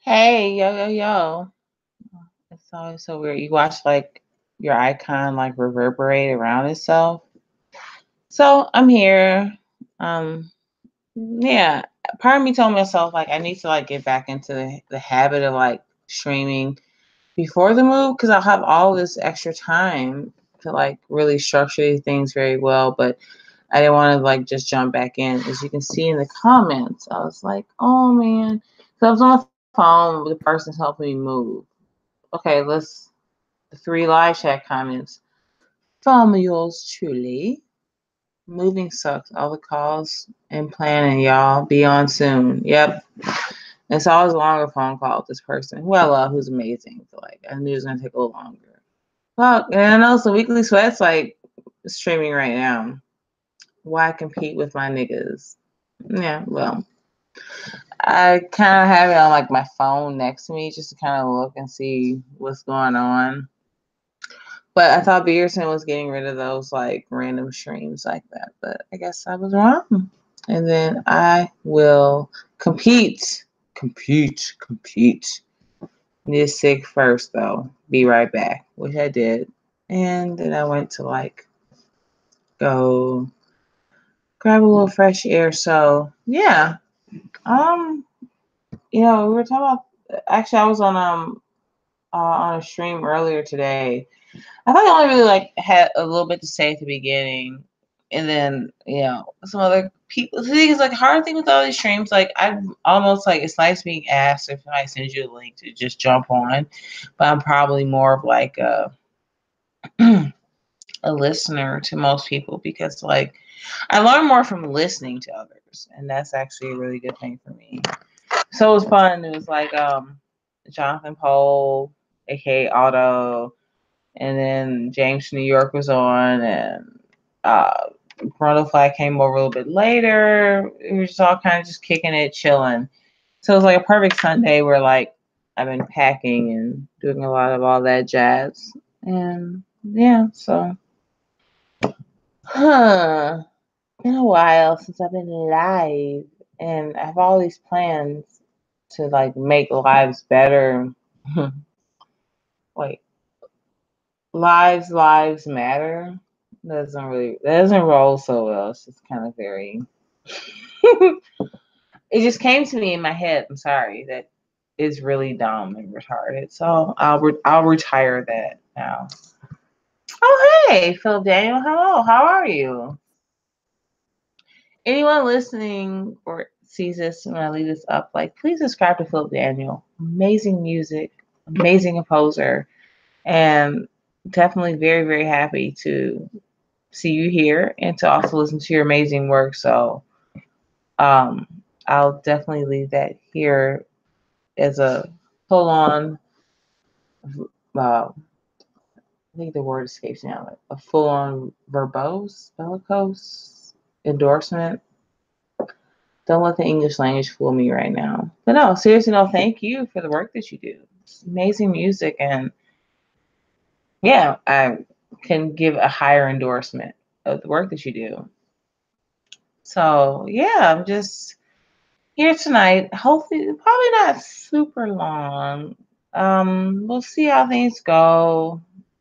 Hey, yo, yo, yo. It's always so weird. You watch like your icon like reverberate around itself. So I'm here. Um, yeah. Part of me told myself like I need to like get back into the habit of like streaming before the move because I'll have all this extra time to like really structure these things very well. But I didn't want to like just jump back in. As you can see in the comments, I was like, oh man. So I was on the phone with the person's helping me move. Okay, let's the three live chat comments from yours truly. Moving sucks. All the calls and planning, y'all. Be on soon. Yep. It's always a longer phone call with this person who I love, who's amazing. So like I knew it was gonna take a little longer. Fuck. And I know so Weekly Sweats like streaming right now. Why compete with my niggas? Yeah, well. I kind of have it on like my phone next to me just to kind of look and see what's going on. But I thought Beerson was getting rid of those like random streams like that, but I guess I was wrong. And then I will compete, compete. Need sick first though. Be right back, which I did. And then I went to like go grab a little fresh air. So yeah, um, we were talking about. Actually, I was on a stream earlier today. I thought I only really like had a little bit to say at the beginning, and then some other people. The thing is, like, hard thing with all these streams, like I'm almost like it's nice being asked if I send you a link to just jump on, but I'm probably more of like a listener to most people because like I learn more from listening to others, and that's actually a really good thing for me. So it was fun. It was like Jonathan Poe, aka Otto, and then James New York was on, and uh, Brundle Flag came over a little bit later. We were just all kind of just kicking it, chilling. So it was like a perfect Sunday where like I've been packing and doing a lot of all that jazz, and yeah, so huh. Been a while since I've been live, and I have all these plans to like make lives better. Wait, lives matter. That doesn't roll so well. It's just kind of very. It just came to me in my head. I'm sorry that is really dumb and retarded. So I'll retire that now. Oh hey, Phil Daniel. Hello. How are you? Anyone listening or sees this when I leave this up, like please subscribe to Philip Daniel. Amazing music, amazing composer, and definitely very, very happy to see you here and to also listen to your amazing work. So um, I'll definitely leave that here as a full on, I think the word escapes now, like a full on verbose, bellicose endorsement. Don't let the English language fool me right now. But no, seriously, no, thank you for the work that you do. It's amazing music. And yeah, I can give a higher endorsement of the work that you do. So yeah, I'm just here tonight. Hopefully, probably not super long. We'll see how things go.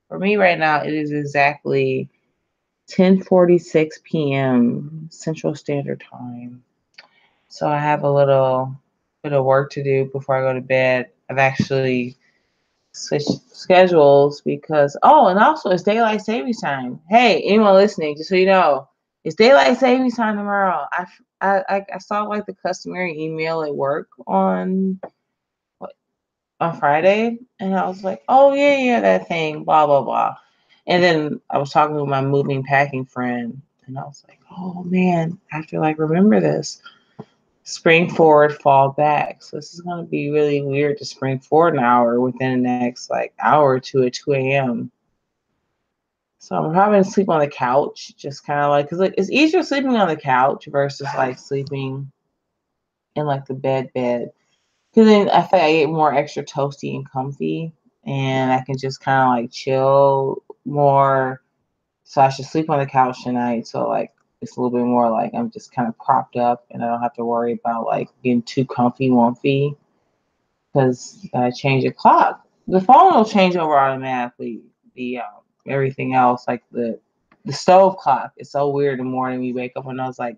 For me right now, it is exactly 10:46 p.m. Central Standard Time. So I have a little bit of work to do before I go to bed. I've actually switched schedules because and also it's daylight savings time. Hey, anyone listening, just so you know, it's daylight savings time tomorrow. I saw like the customary email at work what, on Friday, and I was like, oh yeah, that thing, blah blah blah. And then I was talking with my moving packing friend, and I was like, oh man, I have to like remember this. Spring forward, fall back. So this is going to be really weird to spring forward an hour within the next like hour or two at 2 a.m. So I'm probably going to sleep on the couch, just kind of like, because like, it's easier sleeping on the couch versus like sleeping in like the bed. Because then I feel like I get more extra toasty and comfy, and I can just kind of like chill more. So I should sleep on the couch tonight. So like it's a little bit more like I'm just kind of propped up, and I don't have to worry about like getting too comfy, wumpy. because I change the clock. The phone will change over automatically. The everything else, like the stove clock, it's so weird. In the morning, we wake up when those like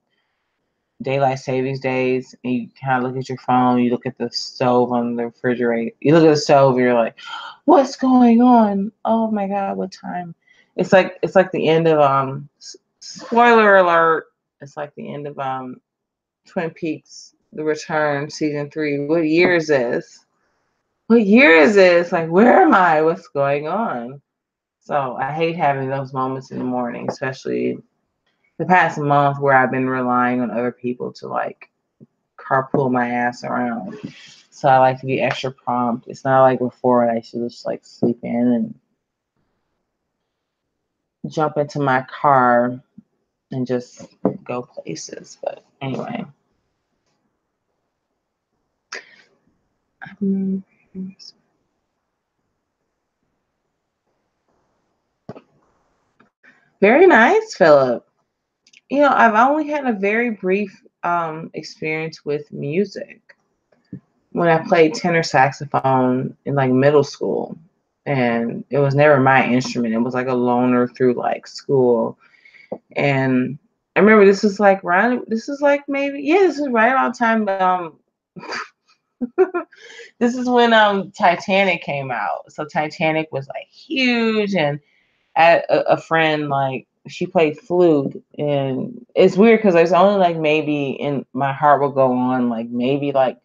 daylight savings days, and you kind of look at your phone. You look at the stove on the refrigerator. You look at the stove, and you're like, "What's going on? Oh my God, what time?" It's like the end of spoiler alert. It's like the end of Twin Peaks: The Return, season 3. What year is this? What year is this? Like, where am I? What's going on? So I hate having those moments in the morning, especially the past month where I've been relying on other people to like carpool my ass around. So I like to be extra prompt. It's not like before I should just like sleep in and jump into my car and just go places. But anyway. Very nice, Philip. I've only had a very brief experience with music. When I played tenor saxophone in like middle school, and it was never my instrument. It was like a loaner through like school. And I remember this is like right around time this is when Titanic came out. So Titanic was like huge, and a friend, like, she played flute, and it's weird because there's only like maybe, in my heart will go on, like maybe like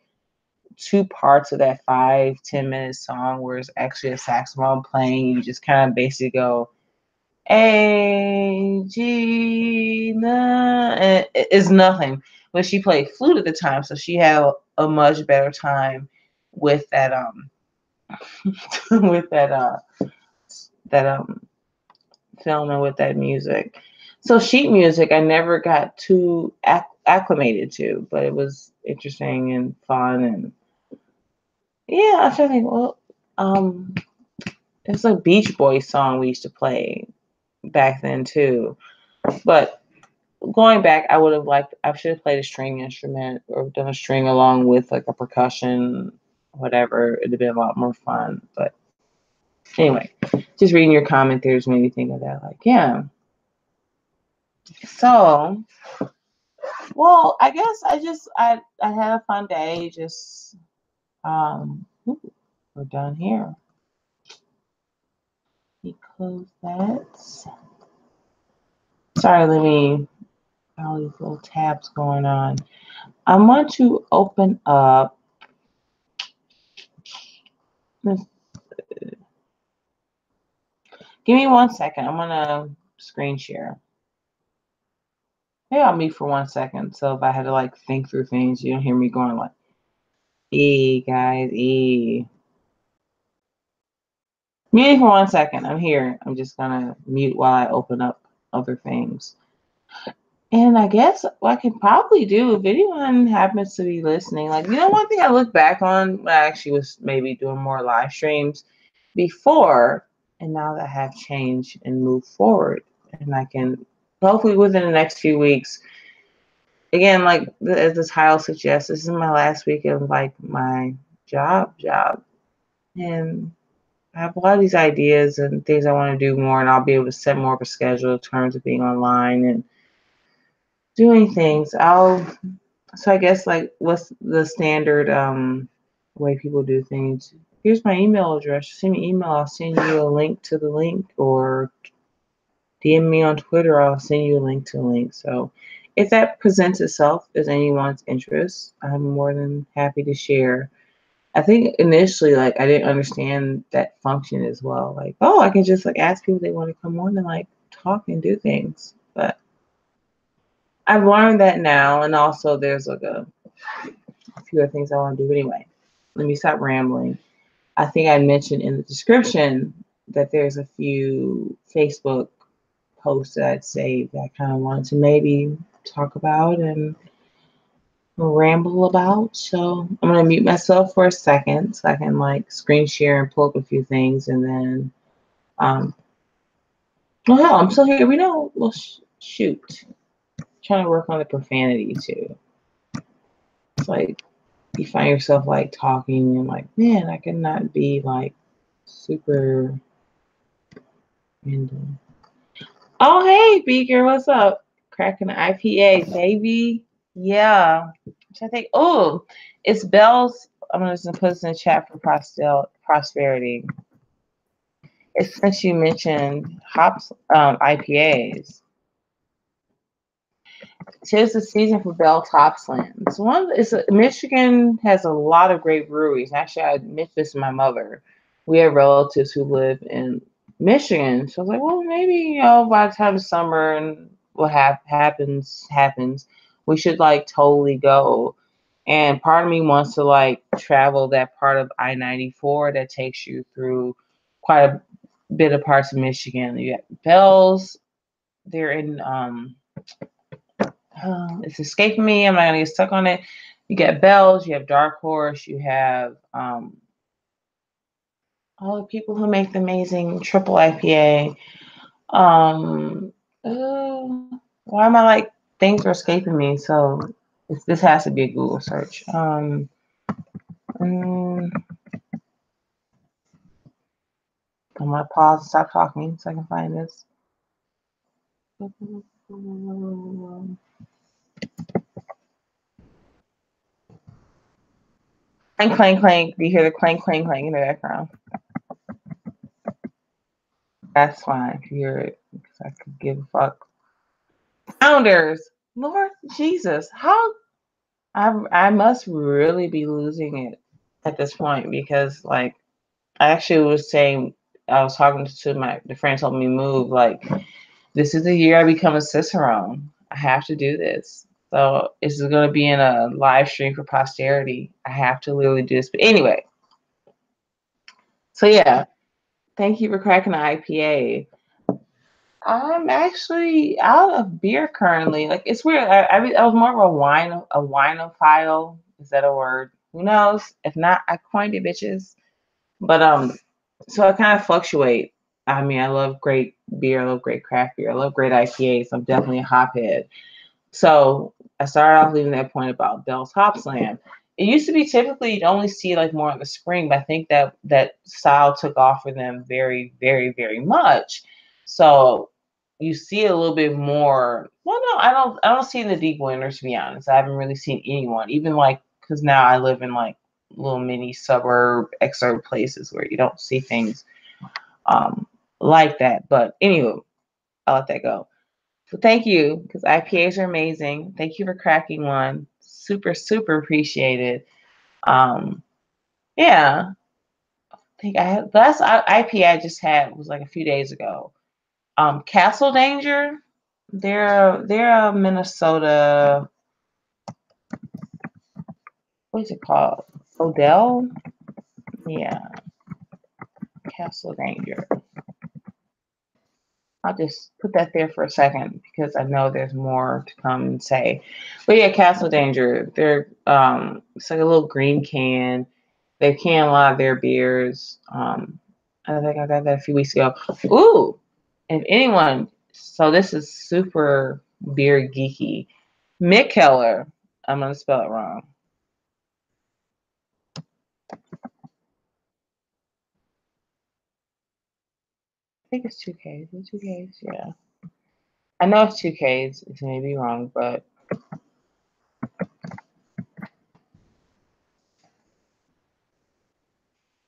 2 parts of that 5-10 minute song where it's actually a saxophone playing. You just kind of basically go A G na, and it's nothing. But she played flute at the time, so she had a much better time with that with that film and with that music. So sheet music, I never got too acclimated to, but it was interesting and fun. And yeah, I'm trying to think. Well, it's a Beach Boys song we used to play back then too. But going back, I should have played a string instrument or done a string along with like a percussion, whatever. It'd have been a lot more fun. But anyway, just reading your comment there just made me think of that. Like, yeah. So, well, I guess I had a fun day. Just we're done here. We close that. Sorry, let me all these little tabs going on. I want to open up. Give me 1 second. I'm gonna screen share. Maybe I'll mute for 1 second. So if I had to like think through things, you don't hear me going like, guys, Mute for 1 second. I'm here. I'm just gonna mute while I open up other things. And I guess what I could probably do, if anyone happens to be listening, like, one thing I look back on when I actually was maybe doing more live streams before, and now that I have changed and moved forward, and I can hopefully within the next few weeks, again, like as the title suggests, this is my last week of like my job, and I have a lot of these ideas and things I want to do more, and I'll be able to set more of a schedule in terms of being online and doing things. So I guess, like, what's the standard way people do things? Here's my email address. Send me an email. I'll send you a link to the link, or DM me on Twitter. I'll send you a link to the link. So if that presents itself as anyone's interest, I'm more than happy to share. I think initially, like, I didn't understand that function as well. Like, oh, I can just like ask people if they want to come on and like talk and do things. But I've learned that now, and also there's like a few other things I want to do. Anyway, let me stop rambling. I think I mentioned in the description that there's a few Facebook posts that I'd saved that I kind of wanted to maybe talk about and ramble about. So I'm gonna mute myself for a second so I can like screen share and pull up a few things, and then well, hell, I'm still here. Well, shoot, trying to work on the profanity too. It's like you find yourself like talking and like, man, I cannot be like super random. Oh, hey, Beaker, what's up? Cracking the IPA, baby. Yeah. Which I think, oh, it's Bell's. I'm going to put this in the chat for prosperity. It's since you mentioned hops, IPAs. Tis the season for Bell Topslands. Michigan has a lot of great breweries. Actually, I admit this to my mother. We have relatives who live in Michigan, so I was like, well, maybe by the time of summer and what happens, we should like totally go. And part of me wants to like travel that part of I-94 that takes you through quite a bit of parts of Michigan. You got Bell's. They're in it's escaping me. I'm not gonna get stuck on it. You get Bell's, you have Dark Horse, you have all the people who make the amazing triple IPA. Why am I like things are escaping me? So this has to be a Google search. I'm gonna pause and stop talking so I can find this. Clank, clank, clank. Do you hear the clank, clank, clank in the background? That's fine if you hear it, because I could give a fuck. Founders, Lord Jesus, how I must really be losing it at this point, because like I actually was saying, I was talking to the friends helping me move, like this is the year I become a Cicerone. I have to do this. So this is going to be in a live stream for posterity. I have to literally do this. But anyway, so yeah, thank you for cracking the IPA. I'm actually out of beer currently. Like it's weird. I was more of a wineophile. Is that a word? Who knows? If not, I coined it, bitches. But so I kind of fluctuate. I mean, I love great beer. I love great craft beer. I love great IPAs. I'm definitely a hophead. So I started off leaving that point about Bell's Hop Slam. It used to be typically you'd only see like more in the spring, but I think that style took off for them very, very, very much. So you see a little bit more. Well, no, I don't see in the deep winters, to be honest. I haven't really seen anyone, even like because now I live in like little mini suburb exurb places where you don't see things like that. But anyway, I'll let that go. So thank you, because IPAs are amazing. Thank you for cracking one. Super, super appreciated. Yeah, I think I had last IPA I just had was like a few days ago. Castle Danger. They're a Minnesota. What is it called? Odell. Yeah, Castle Danger. I'll just put that there for a second because I know there's more to come and say. But yeah, Castle Danger. They're it's like a little green can. They can a lot of their beers. I think I got that a few weeks ago. Ooh, if anyone, so this is super beer geeky. Mikkeller. I'm gonna spell it wrong. I think it's 2Ks. Is it 2Ks? Yeah. I know it's 2Ks. It may be wrong, but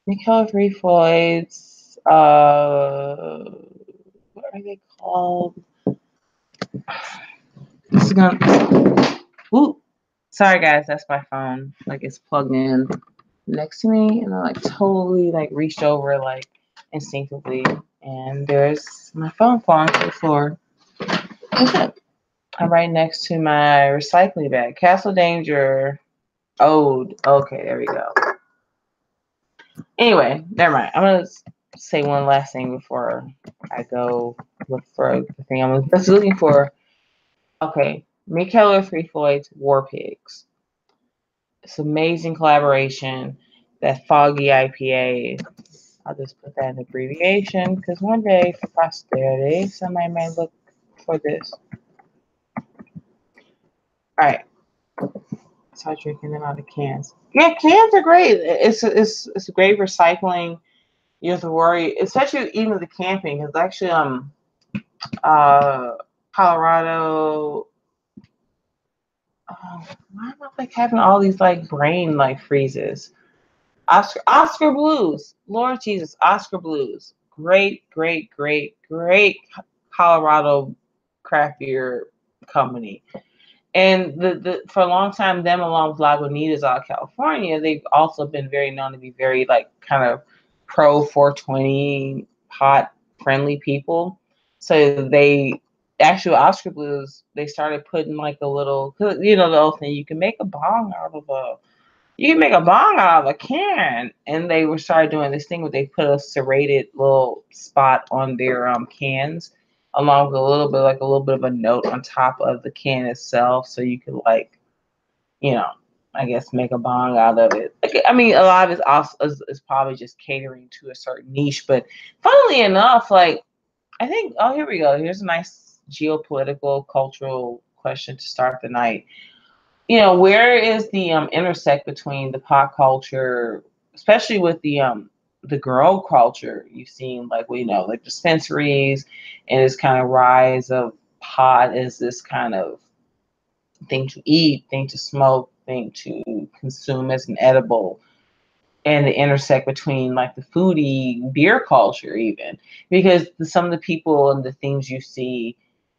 Mikkeller Three Floyds. What are they called? This is gonna. Ooh, sorry guys, that's my phone. Like it's plugged in next to me, and I like totally like reached over like instinctively, and there's my phone falling to the floor. I'm right next to my recycling bag. Castle Danger Ode. Okay, there we go. Anyway, never mind. I'm gonna say one last thing before I go look for the thing I'm looking for. Okay, Mikkeller Three Floyds War Pigs. It's amazing collaboration. That foggy IPA. I'll just put that in abbreviation because one day for posterity, somebody may look for this. All right. start drinking them out of cans. Yeah, cans are great. It's a great recycling. You have to worry, especially even the camping. Because actually, uh, Colorado. Why am I like having all these like brain like freezes? Oscar Blues. Lord Jesus, Oscar Blues. Great, great, great, great Colorado craft beer company. And the for a long time, them along with Lagunitas out of California, they've also been very known to be very like kind of pro 420 hot friendly people. So they actually Oscar Blues, they started putting like a little, you know, the old thing, you can make a bong out of a can. And they were started doing this thing where they put a serrated little spot on their cans, along with a little bit of a note on top of the can itself, so you could like, you know, I guess make a bong out of it. Like, I mean, a lot of it also is probably just catering to a certain niche. But funnily enough, like I think, oh, here we go. Here's a nice geopolitical, cultural question to start the night. Where is the intersect between the pop culture, especially with the girl culture? You've seen like like dispensaries and this kind of rise of pot as this kind of thing to eat, thing to smoke, thing to consume as an edible, and the intersect between like the foodie beer culture even, because some of the people and the things you see,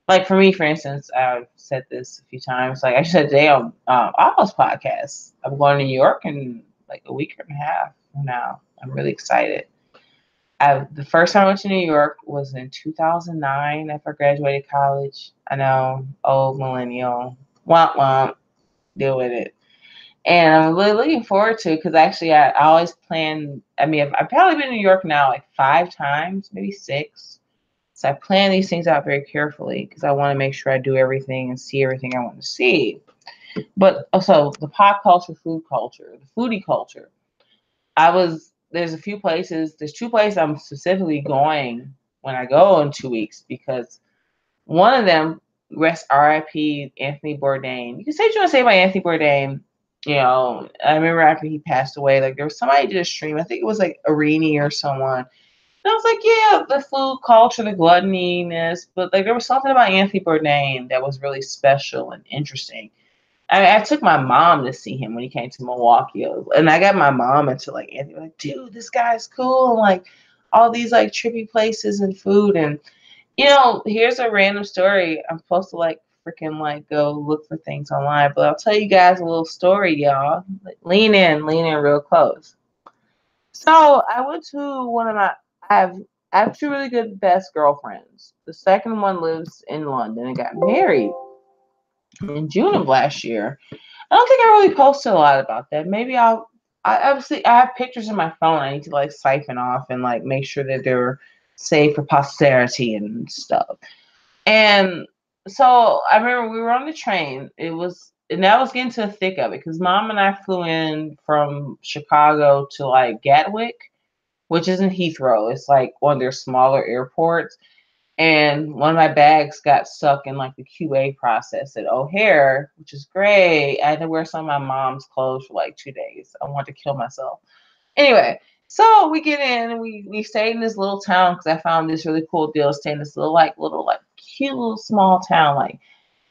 like for me, for instance, I've said this a few times, like I said today on Almost podcast, I'm going to New York in like a week and a half from now. I'm really excited. The first time I went to New York was in 2009 after I graduated college. I know, old millennial, womp womp, deal with it. And I'm really looking forward to it because actually I always plan. I mean, I've probably been to New York now like 5 times, maybe 6. So I plan these things out very carefully because I want to make sure I do everything and see everything I want to see. But also the pop culture, food culture, the foodie culture. There's a few places, there's 2 places I'm specifically going when I go in 2 weeks because one of them, rest RIP Anthony Bourdain. You can say what you want to say about Anthony Bourdain. I remember after he passed away, like there was somebody did a stream. I think it was like Arini or someone. And I was like, yeah, the food culture, the gluttoniness, but like there was something about Anthony Bourdain that was really special and interesting. I took my mom to see him when he came to Milwaukee, and I got my mom into like Anthony. Like, dude, this guy's cool. And, like all these like trippy places and food. And here's a random story. I'm supposed to like freaking like go look for things online, but I'll tell you guys a little story, y'all. Like, lean in real close. So I went to one of my. I have 2 really good best girlfriends. The second one lives in London and got married in June of last year. I don't think I really posted a lot about that. Maybe obviously I have pictures in my phone. I need to like siphon off and like make sure that they're safe for posterity and stuff. And so I remember we were on the train. And I was getting to the thick of it because mom and I flew in from Chicago to like Gatwick, which isn't Heathrow. It's like one of their smaller airports. And one of my bags got stuck in like the QA process at O'Hare, which is great. I had to wear some of my mom's clothes for like 2 days. I wanted to kill myself. Anyway, so we get in and we stayed in this little town because I found this really cool deal staying in this little cute little small town. Like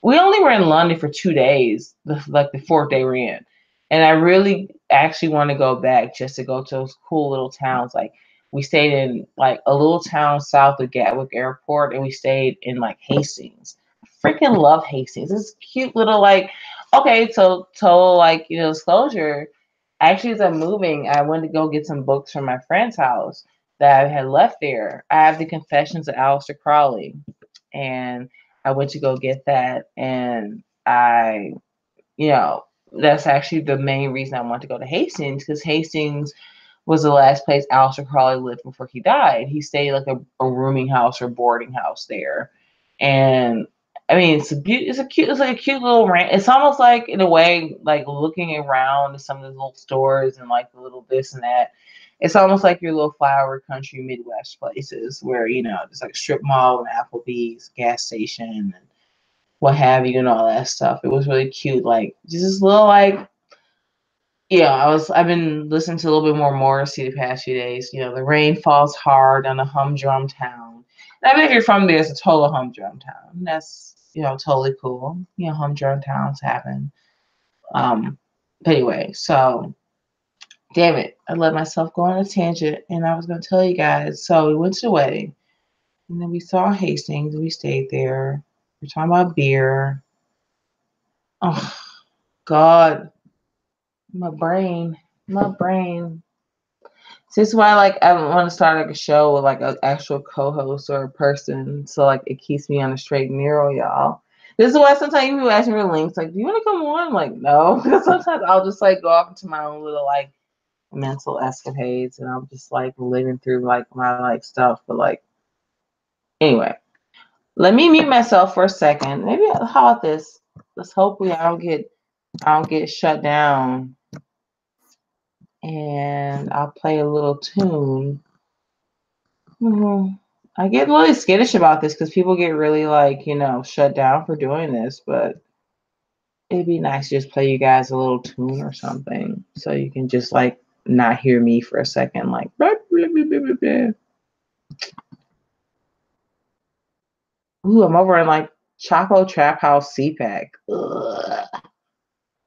we only were in London for 2 days, the 4th day we're in. And I really actually want to go back just to go to those cool little towns. Like we stayed in like a little town south of Gatwick Airport, and we stayed in like Hastings. I freaking love Hastings. It's cute little like, okay, so total like, disclosure. Actually, as I'm moving, I went to go get some books from my friend's house that I had left there. I have the Confessions of Aleister Crowley, and I went to go get that, and you know, that's actually the main reason I wanted to go to Hastings, because Hastings was the last place Aleister Crowley lived before he died. He stayed like a rooming house or boarding house there, and I mean, it's like a cute little rant. It's almost like in a way, like looking around some of the little stores and like the little this and that. It's almost like your little flower country Midwest places where there's like a strip mall and Applebee's, gas station, and what have you, and all that stuff. It was really cute. Like just this little like Yeah, I've been listening to a little bit more Morrissey the past few days. The rain falls hard on a humdrum town. And I bet if you're from there, it's a total humdrum town. That's totally cool. Humdrum towns happen. But anyway, so damn it, I let myself go on a tangent, and I was gonna tell you guys. So we went to the wedding, and then we saw Hastings, and we stayed there. We're talking about beer. Oh God, my brain. So this is why, like, I want to start like a show with like an actual co-host or a person, so like it keeps me on a straight and narrow, y'all. This is why sometimes people ask me for links, like, "Do you want to come on?" I'm like, no, because sometimes I'll just like go off into my own little like mental escapades, and I'm just like living through like my like stuff. But like, anyway, let me mute myself for a second. Maybe how about this? Let's hope I don't get shut down, and I'll play a little tune. I get really skittish about this because people get really like, shut down for doing this, but it'd be nice to just play you guys a little tune or something so you can just like not hear me for a second, like blah, blah, blah, blah, blah. Ooh, I'm over in like Choco Trap House CPAC. Ugh.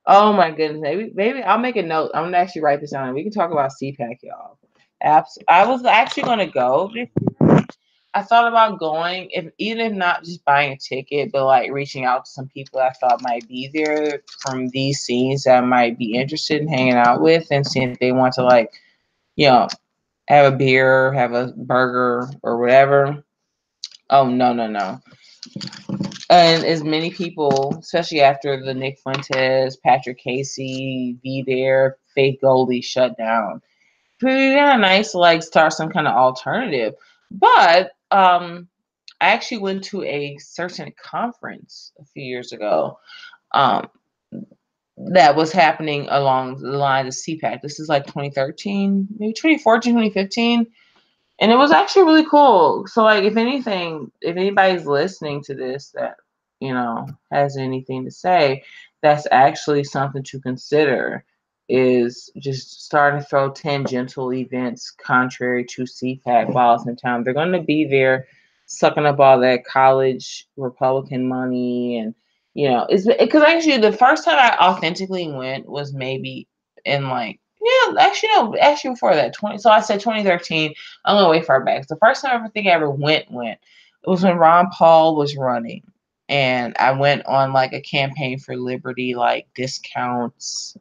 Oh my goodness. Maybe I'll make a note. I'm gonna actually write this down and we can talk about CPAC, y'all. I was actually gonna go. I thought about going, if even if not just buying a ticket, but like reaching out to some people I thought might be there from these scenes that I might be interested in hanging out with and seeing if they want to like, you know, have a beer, have a burger or whatever. Oh no, no, no. And as many people, especially after the Nick Fuentes, Patrick Casey, Be There, Faith Goldie shut down. Pretty nice to like start some kind of alternative. But I actually went to a certain conference a few years ago um, that was happening along the line of CPAC. This is like 2013, maybe 2014, 2015. And it was actually really cool. So, like, if anything, if anybody's listening to this that, has anything to say, that's actually something to consider is just starting to throw tangential events contrary to CPAC while it's in town. They're going to be there sucking up all that college Republican money. And, it's because actually the first time I authentically went was maybe in like, yeah, actually, no, actually before that, so I said 2013. I'm gonna way far back. The first time I ever think I ever went, it was when Ron Paul was running, and I went on like a campaign for liberty, like discounts.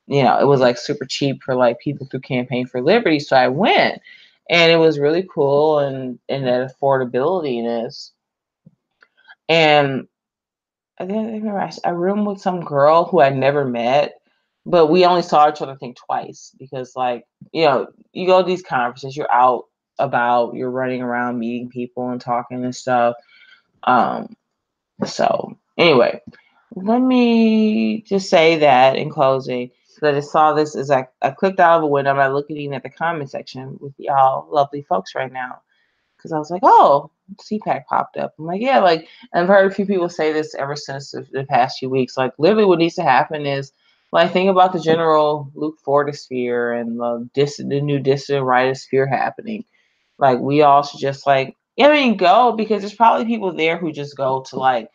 It was like super cheap for like people through Campaign for Liberty. So I went, and it was really cool, and that affordability-ness. And I remember I roomed with some girl who I never met, but we only saw each other, I think, twice because, like, you go to these conferences, you're out about, you're running around meeting people and talking and stuff. So anyway, let me just say that in closing, because I just saw this as I clicked out of a window. I'm looking at the comment section with y'all lovely folks right now because I was like, oh, CPAC popped up. I'm like, yeah, like I've heard a few people say this ever since the past few weeks. Like, literally, what needs to happen is, like, think about the general Luke Fortisphere and the new dissident rightosphere happening. Like, we all should just like, go because there's probably people there who just go to like,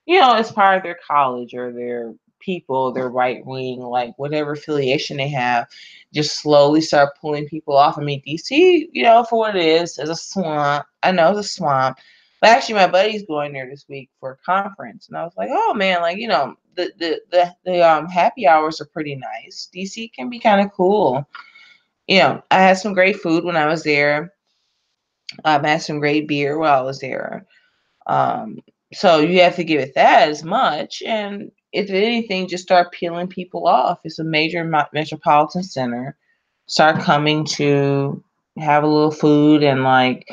it's part of their college or their people, their right wing, like whatever affiliation they have, just slowly start pulling people off. I mean, DC, for what it is a swamp. I know it's a swamp. But actually my buddy's going there this week for a conference. And I was like, oh man, like, the happy hours are pretty nice. DC can be kind of cool. I had some great food when I was there. I had some great beer while I was there. Um, so you have to give it that as much. And if anything, just start peeling people off. It's a major metropolitan center. Start coming to have a little food and like,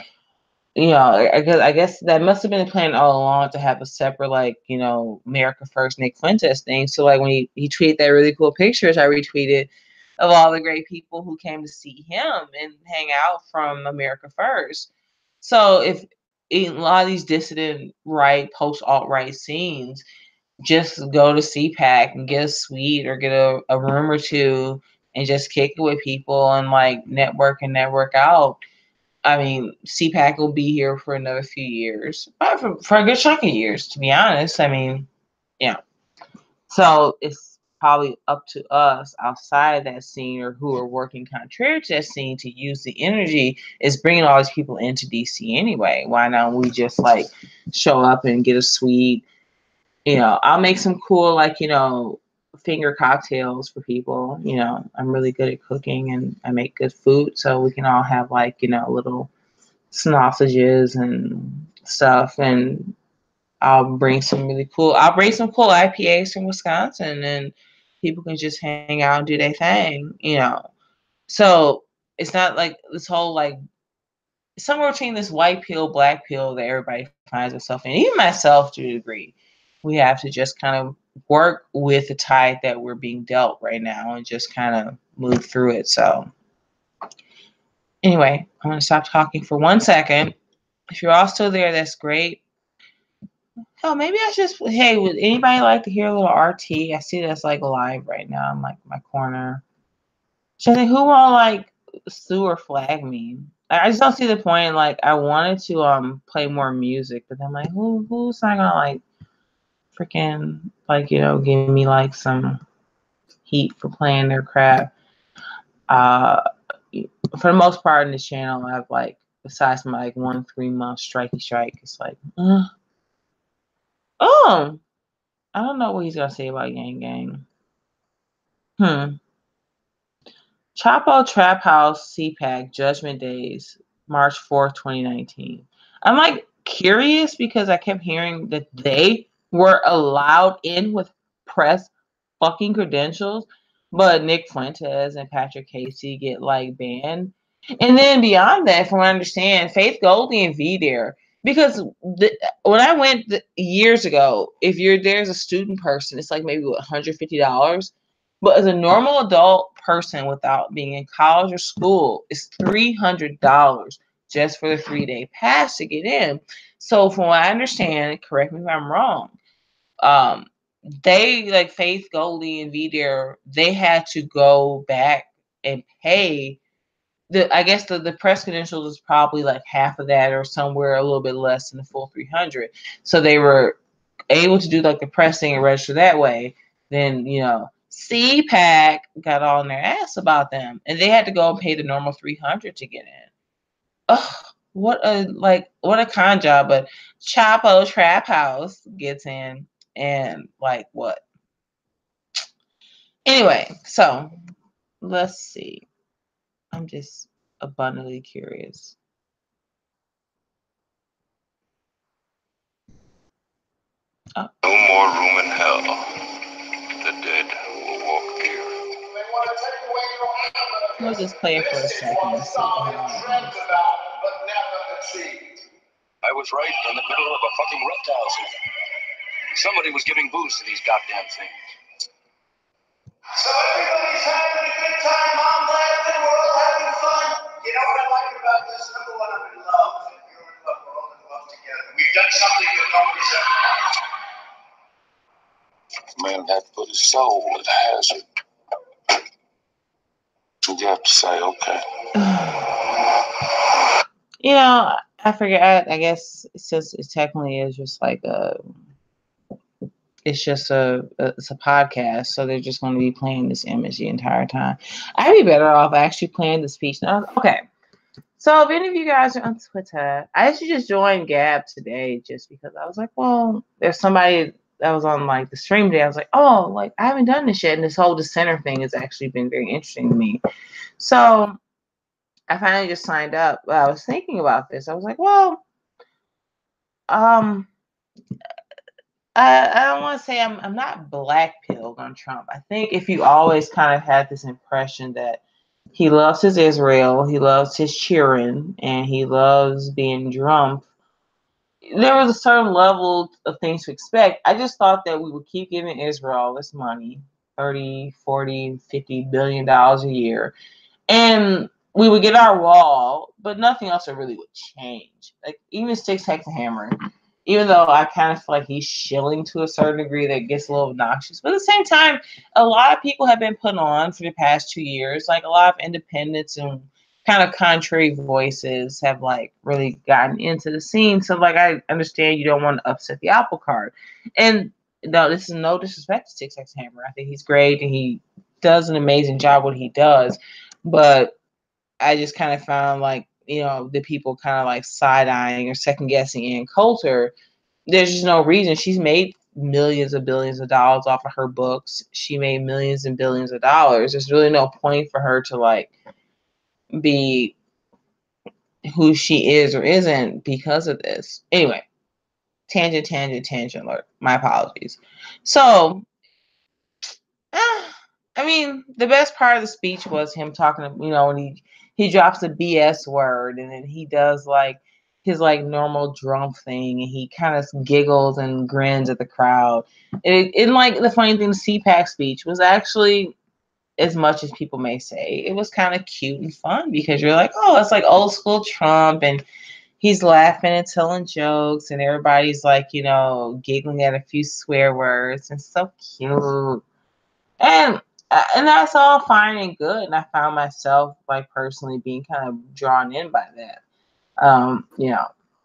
I guess that must have been the plan all along to have a separate like, America First Nick Fuentes thing. So like when he tweeted that really cool pictures, I retweeted of all the great people who came to see him and hang out from America First. So if in a lot of these dissident right, post alt right scenes, just go to CPAC and get a suite or get a room or two and just kick it with people and like network and network out. I mean, CPAC will be here for another few years, for a good chunk of years, to be honest. I mean, yeah. So it's probably up to us outside that scene or who are working contrary to that scene to use the energy is bringing all these people into DC anyway. Why not we just like show up and get a suite? I'll make some cool like, finger cocktails for people. I'm really good at cooking and I make good food. So we can all have like, little sausages and stuff. And I'll bring some cool IPAs from Wisconsin and people can just hang out and do their thing. So it's not like this whole like somewhere between this white pill, black pill that everybody finds themselves in, even myself to a degree. We have to just kind of work with the tide that we're being dealt right now and just kind of move through it. So anyway, I'm going to stop talking for 1 second. If you're all still there, that's great. Oh, maybe I just, hey, would anybody like to hear a little RT? I see that's like live right now in like my corner. So I think who will like sue or flag me? I just don't see the point. Like I wanted to play more music, but then I'm like, who's not gonna like freaking like, give me like some heat for playing their crap. For the most part in this channel, I've like, besides my like 1 3-month strike, it's like, oh, I don't know what he's gonna say about Yang Gang. Chapo Trap House CPAC Judgment Days, March 4th, 2019. I'm like curious because I kept hearing that they were allowed in with press fucking credentials, but Nick Fuentes and Patrick Casey get like banned. And then beyond that, from what I understand, Faith Goldie and V Dare. Because when I went years ago, if you're there as a student person, it's like maybe $150. But as a normal adult person without being in college or school, it's $300 just for the 3-day pass to get in. So from what I understand, correct me if I'm wrong, they like Faith Goldie and V Dare, they had to go back and pay I guess the press credentials is probably like half of that or somewhere a little bit less than the full 300. So they were able to do like the pressing and register that way. Then, CPAC got all in their ass about them and they had to go and pay the normal 300 to get in. Ugh, what a con job. But Chapo Trap House gets in and like what? Anyway, so let's see. I'm just abundantly curious. Oh. No more room in hell. The dead will walk here. We'll just play it for a second and see how it goes. I was right in the middle of a fucking reptile zoo. Somebody was giving booze to these goddamn things. So everybody's having a good time. Mom's laughing. We're all having fun. You know what I like about this? Number one, I'm in love. And you're in love. We're all in love together. We've done something that nobody's ever done. Man, that put his soul at hazard. You have to say, okay. I forget. I guess since it technically is just like it's a podcast, so they're just going to be playing this image the entire time. I'd be better off actually playing the speech. Now, okay. So if any of you guys are on Twitter, I actually just joined Gab today just because I was like, well, there's somebody that was on like the stream today. I was like, oh, like I haven't done this yet, and this whole dissenter thing has actually been very interesting to me. So I finally just signed up. I was thinking about this. I was like, well, I don't want to say I'm not black pilled on Trump. I think if you always kind of had this impression that he loves his Israel, he loves his cheering, and he loves being drunk, there was a certain level of things to expect. I just thought that we would keep giving Israel all this money, 30, 40, 50 billion dollars a year, and we would get our wall, but nothing else really would change. Like even sticks, hex, and hammer. Even though I kind of feel like he's shilling to a certain degree that gets a little obnoxious. But at the same time, a lot of people have been put on for the past 2 years. Like a lot of independents and kind of contrary voices have like really gotten into the scene. So like I understand you don't want to upset the apple cart. And no, this is no disrespect to Six X Hammer. I think he's great and he does an amazing job what he does. But I just kind of found like, the people kind of like side eyeing or second guessing Ann Coulter. There's just no reason. She's made millions of billions of dollars off of her books. She made millions and billions of dollars. There's really no point for her to like be who she is or isn't because of this. Anyway, tangent alert. My apologies. So, I mean, the best part of the speech was him talking, when he drops the BS word and then he does like his like normal Trump thing and he kind of giggles and grins at the crowd. And like the funny thing, the CPAC speech was actually, as much as people may say, it was kind of cute and fun because you're like, oh, it's like old school Trump and he's laughing and telling jokes and everybody's like, giggling at a few swear words and so cute. And that's all fine and good. And I found myself like personally being kind of drawn in by that.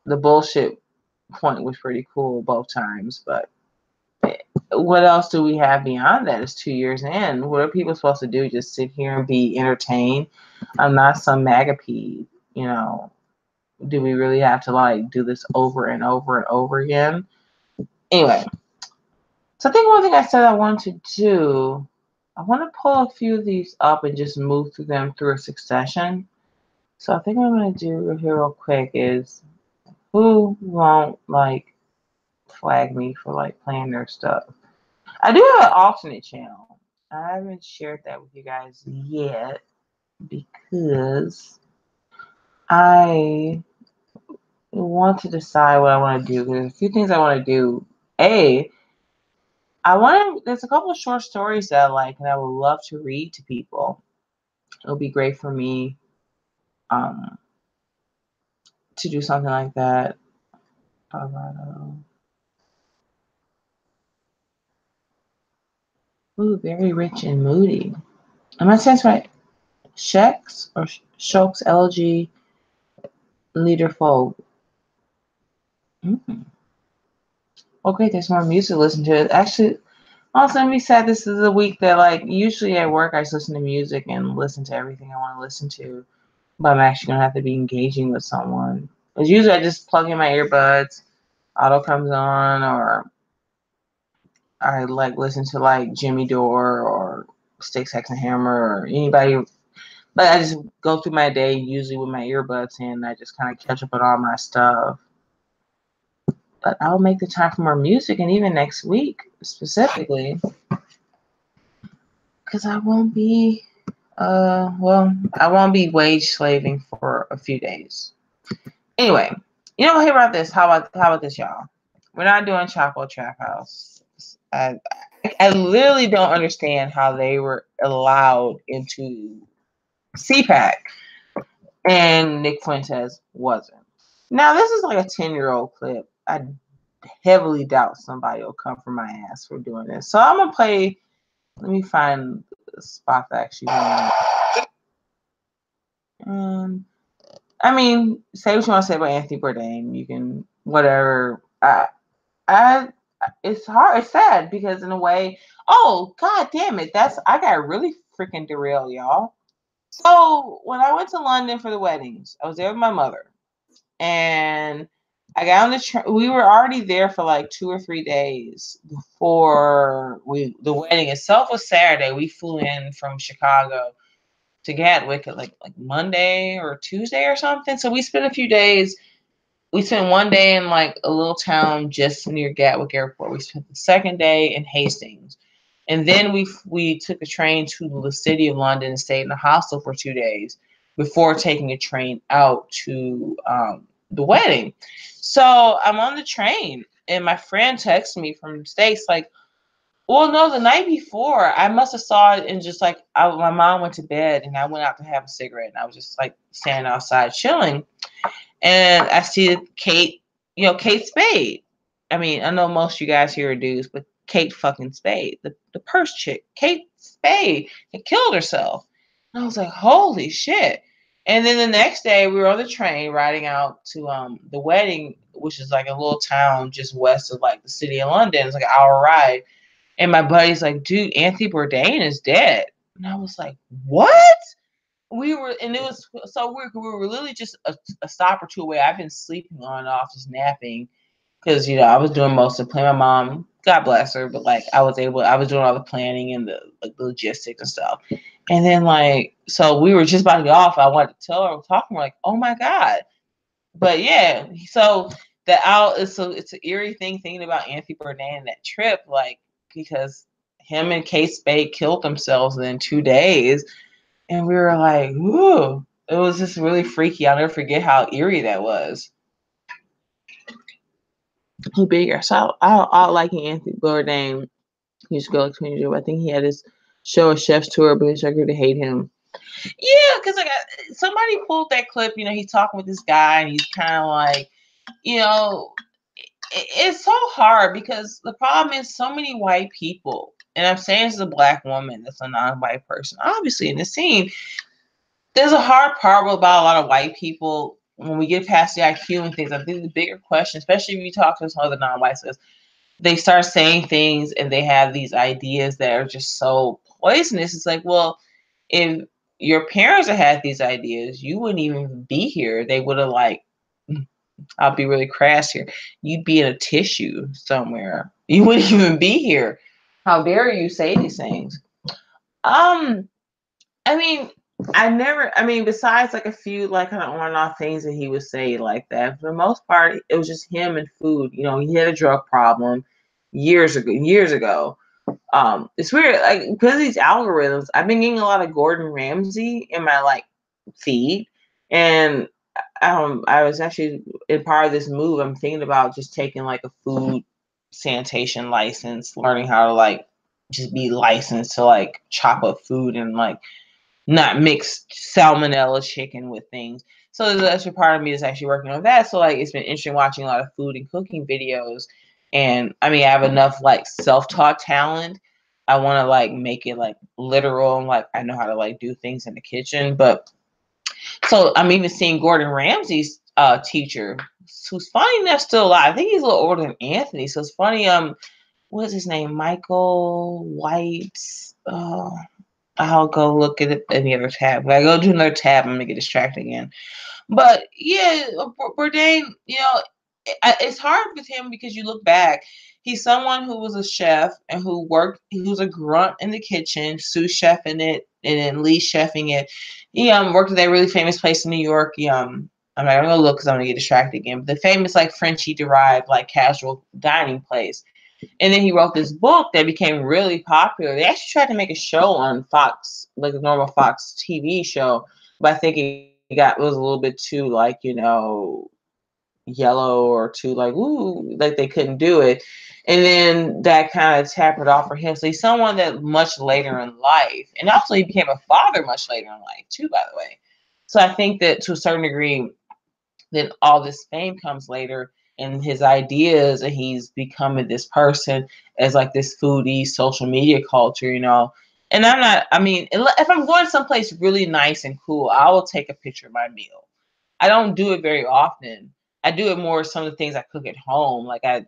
The bullshit point was pretty cool both times, but what else do we have beyond that? It's 2 years in. What are people supposed to do? Just sit here and be entertained? I'm not some magapede, do we really have to like do this over and over and over again? Anyway, so I think one thing I said I wanted to do, I want to pull a few of these up and just move through them through a succession. So I think what I'm going to do here real quick is who won't like flag me for like playing their stuff. I do have an alternate channel. I haven't shared that with you guys yet because I want to decide what I want to do. There's a few things I want to do. There's a couple of short stories that I like and I would love to read to people. It'll be great for me to do something like that. Ooh, very rich and moody. Am I saying this right? Shex or Shokes LG Leaderfold. Okay, there's more music to listen to. Actually, also, let me say this is a week that, like, usually at work I just listen to music and listen to everything I want to listen to, but I'm actually gonna have to be engaging with someone. Because usually I just plug in my earbuds, auto comes on, or I like listen to like Jimmy Dore or Six X and Hammer or anybody. But I just go through my day usually with my earbuds in. And I just kind of catch up on all my stuff. But I'll make the time for more music, and even next week specifically, because I won't be, I won't be wage slaving for a few days. Anyway, hear about this. How about this, y'all? We're not doing Chapo Trap House. I literally don't understand how they were allowed into CPAC and Nick Fuentes wasn't. Now, this is like a 10-year-old clip. I heavily doubt somebody will come for my ass for doing this. So I'm going to play. Let me find the spot that actually won. I mean, say what you want to say about Anthony Bourdain. You can, whatever. It's hard. It's sad because in a way, oh, God damn it. I got really freaking derailed, y'all. So when I went to London for the weddings, I was there with my mother. And I got on the train. We were already there for like 2 or 3 days before the wedding itself was Saturday. We flew in from Chicago to Gatwick at like Monday or Tuesday or something. So we spent a few days. We spent one day in like a little town just near Gatwick Airport. We spent the second day in Hastings. And then we took a train to the city of London and stayed in a hostel for 2 days before taking a train out to the wedding. So I'm on the train and my friend texted me from the States like, well, no, the night before I must have saw it and just like my mom went to bed and I went out to have a cigarette and I was just like standing outside chilling. And I see Kate Spade. I mean, I know most of you guys here are dudes, but Kate fucking Spade, the purse chick, Kate Spade, had killed herself. And I was like, holy shit. And then the next day we were on the train riding out to the wedding, which is like a little town just west of like the city of London. It's like an hour ride. And my buddy's like, dude, Anthony Bourdain is dead. And I was like, what? We were, and it was so weird. We were literally just a stop or two away. I've been sleeping on and off, just napping, because I was doing most of the planning. My mom, God bless her, but like I was doing all the planning and the logistics and stuff. And then so we were just about to get off. I wanted to tell her, we're talking, we're like, oh my God. But yeah, so it's an eerie thing thinking about Anthony Bourdain and that trip, because him and Kate Spade killed themselves within 2 days. And we were like, ooh, it was just really freaky. I'll never forget how eerie that was. He bigger. So I like Anthony Bourdain. He used to go like 20 years. I think he had his show, a chef's tour, but I grew to hate him. Yeah, because somebody pulled that clip. He's talking with this guy, and he's kind of like, it's so hard because the problem is so many white people, and I'm saying this as a Black woman that's a non-white person, obviously in the scene. There's a hard part about a lot of white people when we get past the IQ and things. I think the bigger question, especially if you talk to some other non-whites, is they start saying things and they have these ideas that are just so poisonous. It's like, well, if your parents had had these ideas, you wouldn't even be here. They would have I'll be really crass here. You'd be in a tissue somewhere. You wouldn't even be here. How dare you say these things? Besides a few kind of on and off things that he would say like that, for the most part, it was just him and food. He had a drug problem years ago. It's weird, because of these algorithms, I've been getting a lot of Gordon Ramsay in my feed. And I was actually in part of this move. I'm thinking about just taking a food sanitation license, learning how to just be licensed to chop up food and not mix salmonella chicken with things. So there's an extra part of me that's actually working on that. So it's been interesting watching a lot of food and cooking videos. And I have enough self-taught talent. I want to make it literal and I know how to do things in the kitchen. But so I'm even seeing Gordon Ramsay's teacher, who's funny enough still alive. I think he's a little older than Anthony. So it's funny. What's his name? Michael White. I'll go look at it in the other tab. When I go to another tab, I'm gonna get distracted again. But yeah, Bourdain, it's hard with him because you look back. He's someone who was a chef and who was a grunt in the kitchen, sous chefing it, and then Lee chefing it. He worked at that really famous place in New York. I'm not gonna look because I'm gonna get distracted again. But the famous Frenchy derived casual dining place. And then he wrote this book that became really popular. They actually tried to make a show on Fox, a normal Fox TV show, but I think it was a little bit too yellow or too ooh, they couldn't do it. And then that kind of tapered off for him. So he's someone that much later in life, and also he became a father much later in life too, by the way. So I think that to a certain degree, then all this fame comes later. And his ideas, and he's becoming this person as this foodie social media culture, And I'm not, if I'm going someplace really nice and cool, I will take a picture of my meal. I don't do it very often. I do it more some of the things I cook at home. I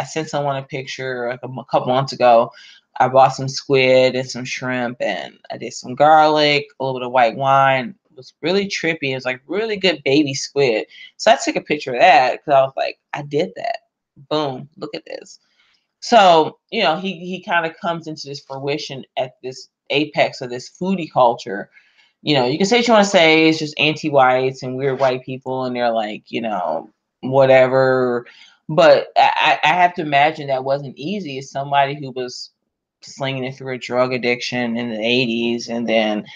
sent someone a picture a couple months ago. I bought some squid and some shrimp, and I did some garlic, a little bit of white wine. It was really trippy. It was really good baby squid. So I took a picture of that because I was like, I did that. Boom, look at this. So, he kind of comes into this fruition at this apex of this foodie culture. You can say what you want to say. It's just anti-whites and weird white people, and they're whatever. But I have to imagine that wasn't easy. As somebody who was slinging it through a drug addiction in the 80s, and then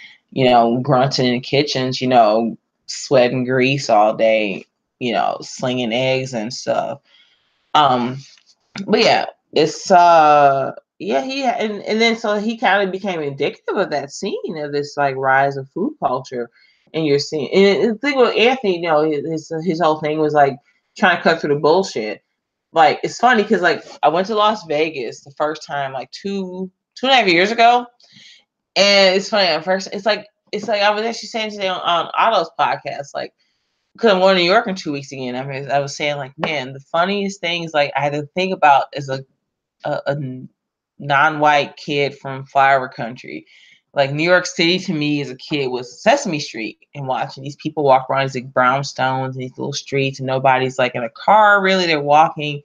grunting in kitchens, sweating grease all day, slinging eggs and stuff. But yeah, it's and then so he kind of became indicative of that scene of this rise of food culture. And you're seeing, and the thing with Anthony, his whole thing was trying to cut through the bullshit. like, it's funny because like I went to Las Vegas the first time like 2.5 years ago, and it's funny at first. It's like I was actually saying today on Otto's podcast, like, because I'm going to New York in 2 weeks again. I was saying like, man, the funniest things like I had to think about as a non-white kid from flyover country. Like New York City to me as a kid was Sesame Street, and watching these people walk around these like brownstones and these little streets, and nobody's like in a car really, they're walking.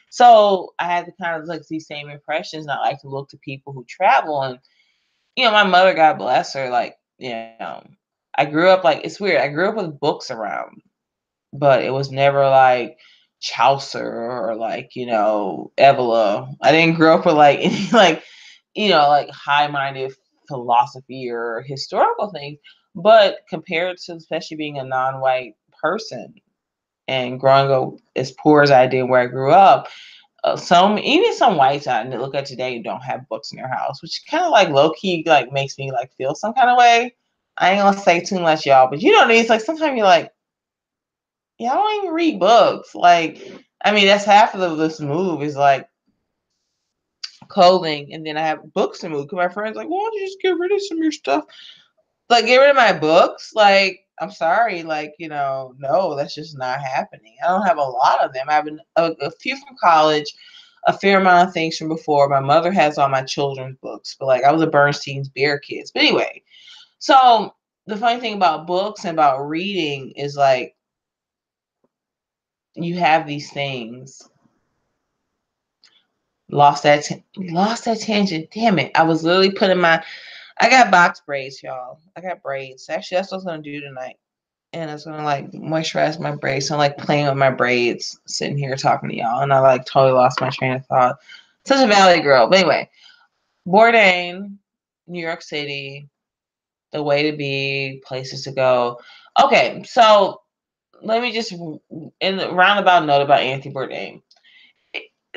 So I had to kind of like these same impressions, and I like to look to people who travel. And my mother, God bless her, like, I grew up like, it's weird. I grew up with books around, but it was never like Chaucer or like, Evola. I didn't grow up with like any like, like high-minded philosophy or historical things. But compared to especially being a non-white person and growing up as poor as I did where I grew up, even some whites I look at today don't have books in their house, which kind of like low-key like makes me like feel some kind of way. I ain't gonna say too much, y'all, but you know what I mean? It's like sometimes you're like, yeah, I don't even read books. Like, I mean, that's half of this move is like clothing, and then I have books to move. Because my friends like, why don't you just get rid of some of your stuff? Like, get rid of my books? Like, I'm sorry, like, no, that's just not happening. I don't have a lot of them. I have a few from college, a fair amount of things from before. My mother has all my children's books, but like I was a Bernstein's Bear Kids. But anyway, so the funny thing about books and about reading is like you have these things. Lost that tangent. Damn it. I was literally I got box braids, y'all. I got braids. Actually, that's what I was going to do tonight. And I was going to like moisturize my braids. So I'm like playing with my braids, sitting here talking to y'all. And I like totally lost my train of thought. Such a valley girl. But anyway, Bourdain, New York City, the way to be, places to go. Okay, so let me just, in the roundabout note about Anthony Bourdain.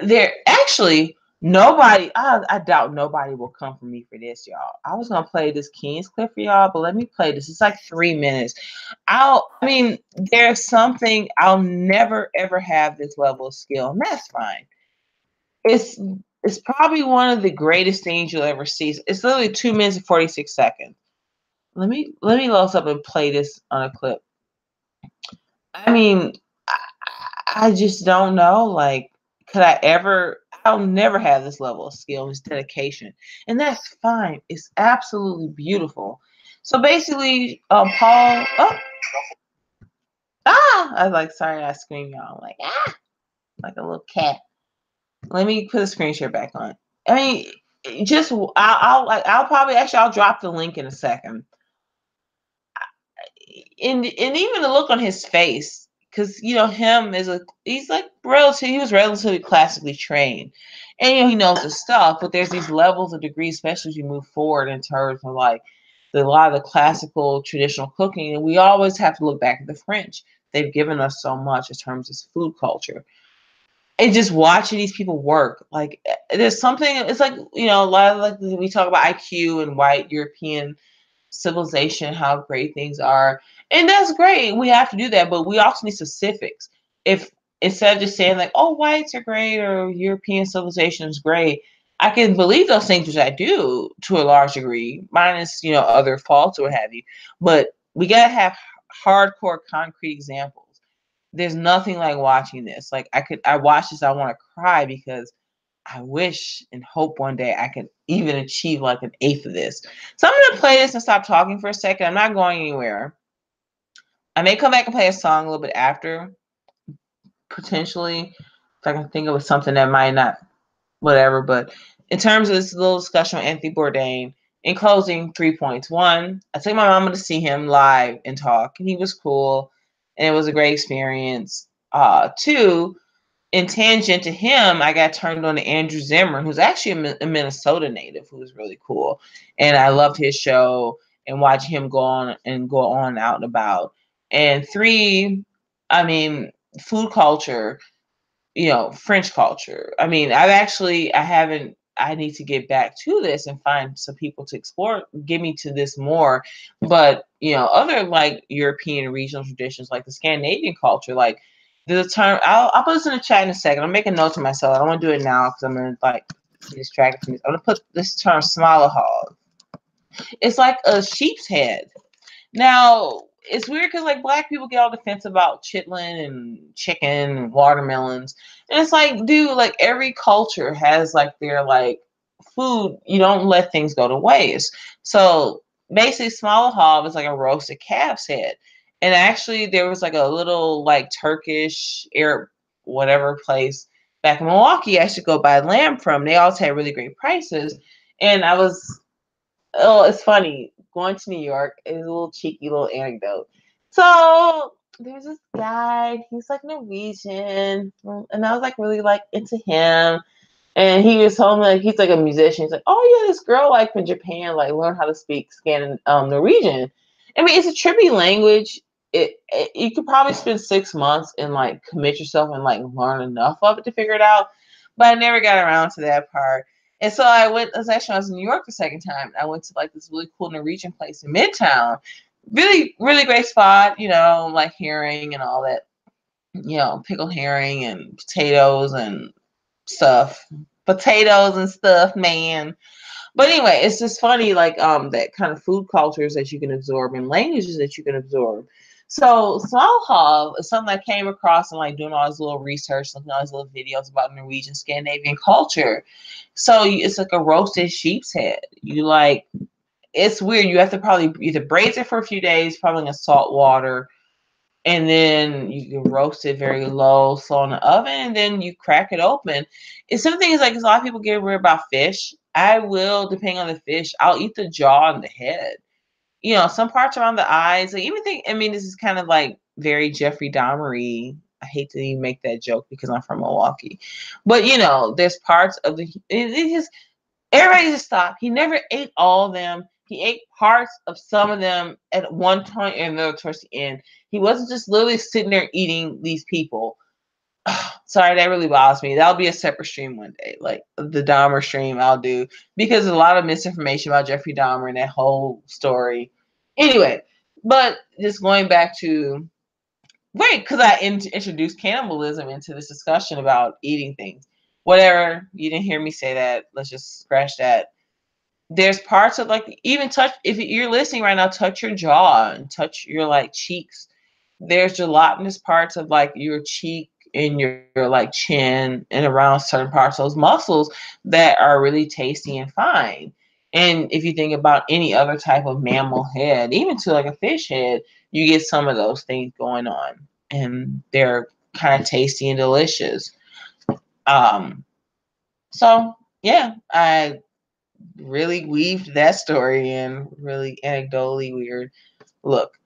There actually nobody. I doubt nobody will come for me for this, y'all. I was gonna play this Kings clip for y'all, but let me play this. It's like 3 minutes. I mean, there's something I'll never ever have this level of skill, and that's fine. It's probably one of the greatest things you'll ever see. It's literally 2 minutes and 46 seconds. Let me load up and play this on a clip. I mean, I just don't know. Like, could I ever? I'll never have this level of skill, this dedication, and that's fine. It's absolutely beautiful. So basically, Paul. Oh, I was like, sorry, I screamed, y'all. I'm like, like a little cat. Let me put a screen share back on. I mean, just I'll probably actually I'll drop the link in a second. And even the look on his face, because him is he was relatively classically trained, and he knows his stuff. But there's these levels of degree, especially as you move forward in terms of like a lot of the classical traditional cooking, and we always have to look back at the French. They've given us so much in terms of food culture, and just watching these people work, like there's something. It's like a lot of like we talk about IQ and white European civilization, how great things are. And that's great. We have to do that, but we also need specifics. If instead of just saying like, oh, whites are great or European civilization is great, I can believe those things, which I do to a large degree, minus, other faults or what have you. But we gotta have hardcore concrete examples. There's nothing like watching this. Like I watch this, I want to cry because I wish and hope one day I can even achieve like an eighth of this. So I'm going to play this and stop talking for a second. I'm not going anywhere. I may come back and play a song a little bit after, potentially, if I can think of something that might not, whatever. But in terms of this little discussion on Anthony Bourdain, in closing, 3 points. 1, I took my mama to see him live and talk, and he was cool, and it was a great experience. 2, in tangent to him, I got turned on to Andrew Zimmern, who's actually a Minnesota native, who was really cool. And I loved his show and watching him go on out and about. And 3, I mean, food culture, French culture. I mean, I need to get back to this and find some people to explore, get me to this more. But, other like European regional traditions, like the Scandinavian culture, like, There's a term. I'll put this in the chat in a second. I'm making notes to myself. I don't want to do it now because I'm gonna like be distracted from this. I'm gonna put this term smaller hog. It's like a sheep's head. Now it's weird because like black people get all defensive about chitlin and chicken and watermelons, and it's like, dude, like every culture has like their like food. You don't let things go to waste. So basically, smaller hog is like a roasted calf's head, and actually there was like a little like Turkish Arab whatever place back in Milwaukee I should go buy lamb from. They always had really great prices, and I was oh, it's funny. Going to New York is a little cheeky little anecdote. So there's this guy, he's like Norwegian, and I was like really like into him. And he was telling me like he's like a musician. He's like, oh yeah, this girl like from Japan like learned how to speak Norwegian. I mean, it's a trippy language. It you could probably spend 6 months and like commit yourself and like learn enough of it to figure it out. But I never got around to that part. And so I went. I was in New York the second time. I went to like this really cool Norwegian place in Midtown. Really, really great spot. You know, like herring and all that. You know, pickled herring and potatoes and stuff. Potatoes and stuff, man. But anyway, it's just funny, like that kind of food cultures that you can absorb and languages that you can absorb. So small hog is something I came across and like doing all this little research, looking at all these little videos about Norwegian Scandinavian culture. So it's like a roasted sheep's head. You like it's weird. You have to probably either braise it for a few days, probably in salt water, and then you can roast it very low, slow in the oven, and then you crack it open. And some things like a lot of people get weird about fish. I will, depending on the fish, I'll eat the jaw and the head. You know, some parts around the eyes. Like even think. I mean, this is kind of like very Jeffrey Dahmery. I hate to even make that joke because I'm from Milwaukee, but you know, there's parts of the. It just everybody just stop. He never ate all of them. He ate parts of some of them at one point and another towards the end. He wasn't just literally sitting there eating these people. Sorry, that really bothers me. That'll be a separate stream one day, like the Dahmer stream I'll do, because there's a lot of misinformation about Jeffrey Dahmer and that whole story. Anyway, but just going back to wait, because I introduced cannibalism into this discussion about eating things. Whatever, you didn't hear me say that. Let's just scratch that. There's parts of like even touch if you're listening right now, touch your jaw and touch your like cheeks. There's gelatinous parts of like your cheek and your like chin and around certain parts of those muscles that are really tasty and fine. And if you think about any other type of mammal head, even to like a fish head, you get some of those things going on. And they're kind of tasty and delicious. Um so yeah, I really weaved that story in really anecdotally weird. Look,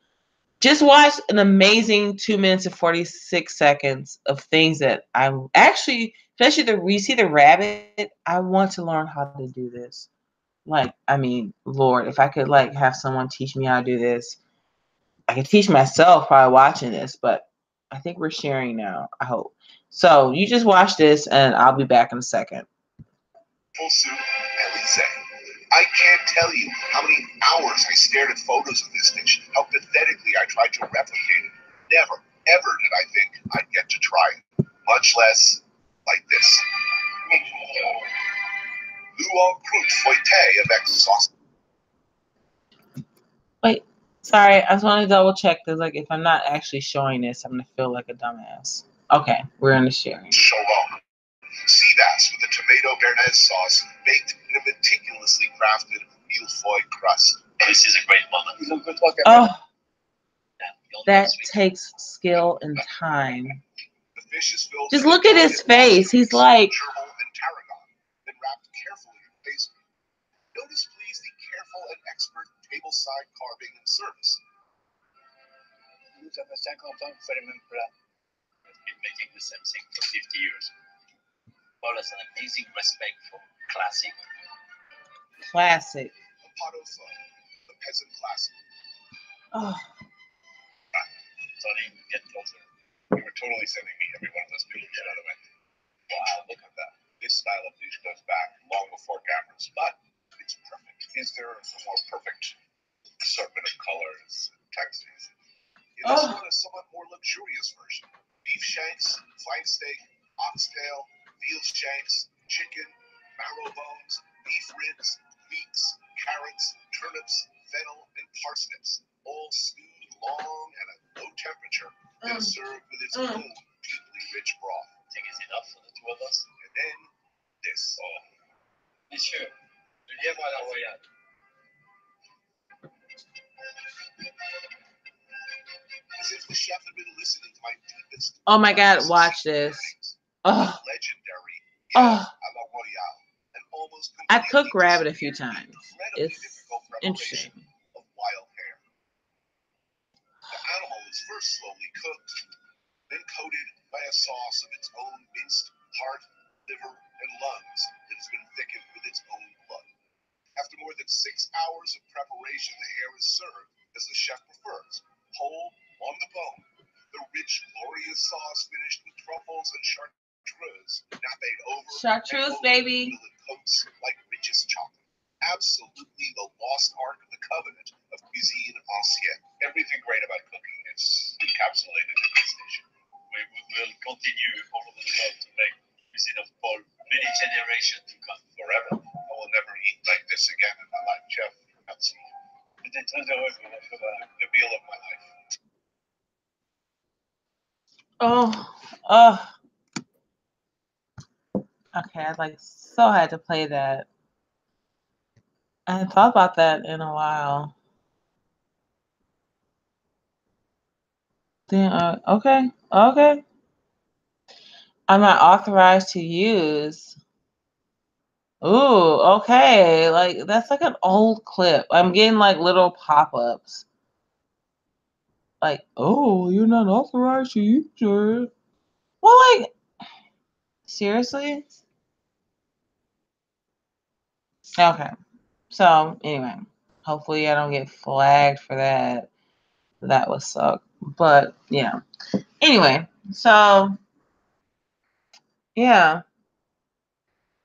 just watch an amazing 2 minutes and 46 seconds of things that I'm actually, especially the we see the rabbit. I want to learn how to do this. Like, I mean, Lord, if I could like have someone teach me how to do this, I could teach myself by watching this. But I think we're sharing now. I hope. So you just watch this, and I'll be back in a second. Full suit, Elise. I can't tell you how many hours I stared at photos of this dish, how pathetically I tried to replicate it. Never, ever did I think I'd get to try it, much less like this. Luon Croûte Fouettée avec sauce. Wait, sorry, I just want to double check because, like, if I'm not actually showing this, I'm gonna feel like a dumbass. Okay, we're in the sharing. Charron. Sea bass with a tomato béarnaise sauce baked in a meticulously crafted millefeuille crust. This is a great moment. Oh, that takes skill and time. The fish is filled Just with look at his face. He's like, chervil and tarragon, then wrapped carefully in pastry. Notice, please, the careful and expert tableside carving and service. Nous avons 50 ans pour faire le même plat. We've been making the same thing for 50 years. Paul has an amazing respect for classic. classic. A pot au feu, the peasant classic. Oh, Sonny, get closer. You were totally sending me every one of those pictures, by the way. Wow, look at that. This style of dish goes back long before cameras, but it's perfect. Is there a more perfect assortment of colors and textures? This one is a somewhat more luxurious version. beef shanks, flank steak, oxtail, veal shanks, chicken, marrow bones, beef ribs, leeks, carrots, turnips, fennel, and parsnips, all stewed long and at low temperature, then served with its own deeply rich broth. I think it's enough for the two of us. And then this. Oh, Monsieur, le lièvre à la royale. As if the chef had been listening to my deepest. Oh my God, watch this. Oh. Legendary. Oh. À la royale. An almost I cooked rabbit a few times. It's interesting. Of wild hair. The animal is first slowly cooked, then coated by a sauce of its own minced heart, liver, and lungs that has been thickened with its own blood. After more than 6 hours of preparation, the hair is served as the chef prefers, whole on the bone. The rich, glorious sauce finished with truffles and chartreuse, napped over. Chartreuse, baby. Coats like richest chocolate. Absolutely the lost ark of the covenant of cuisine ancienne. Everything great about cooking is encapsulated in this dish. We will continue all over the world to make cuisine of Paul many generations to come. Forever. I will never eat like this again in my life, Chef. Merci. C'était très heureux for the meal of my life. Oh. Okay, I had to play that. I hadn't thought about that in a while. Then, okay. I'm not authorized to use. Ooh, okay. Like, that's like an old clip. I'm getting like little pop-ups. Like, oh, you're not authorized to use it. Well, like, seriously? Okay. So, anyway, hopefully I don't get flagged for that. That would suck. But, yeah. Anyway, so, yeah.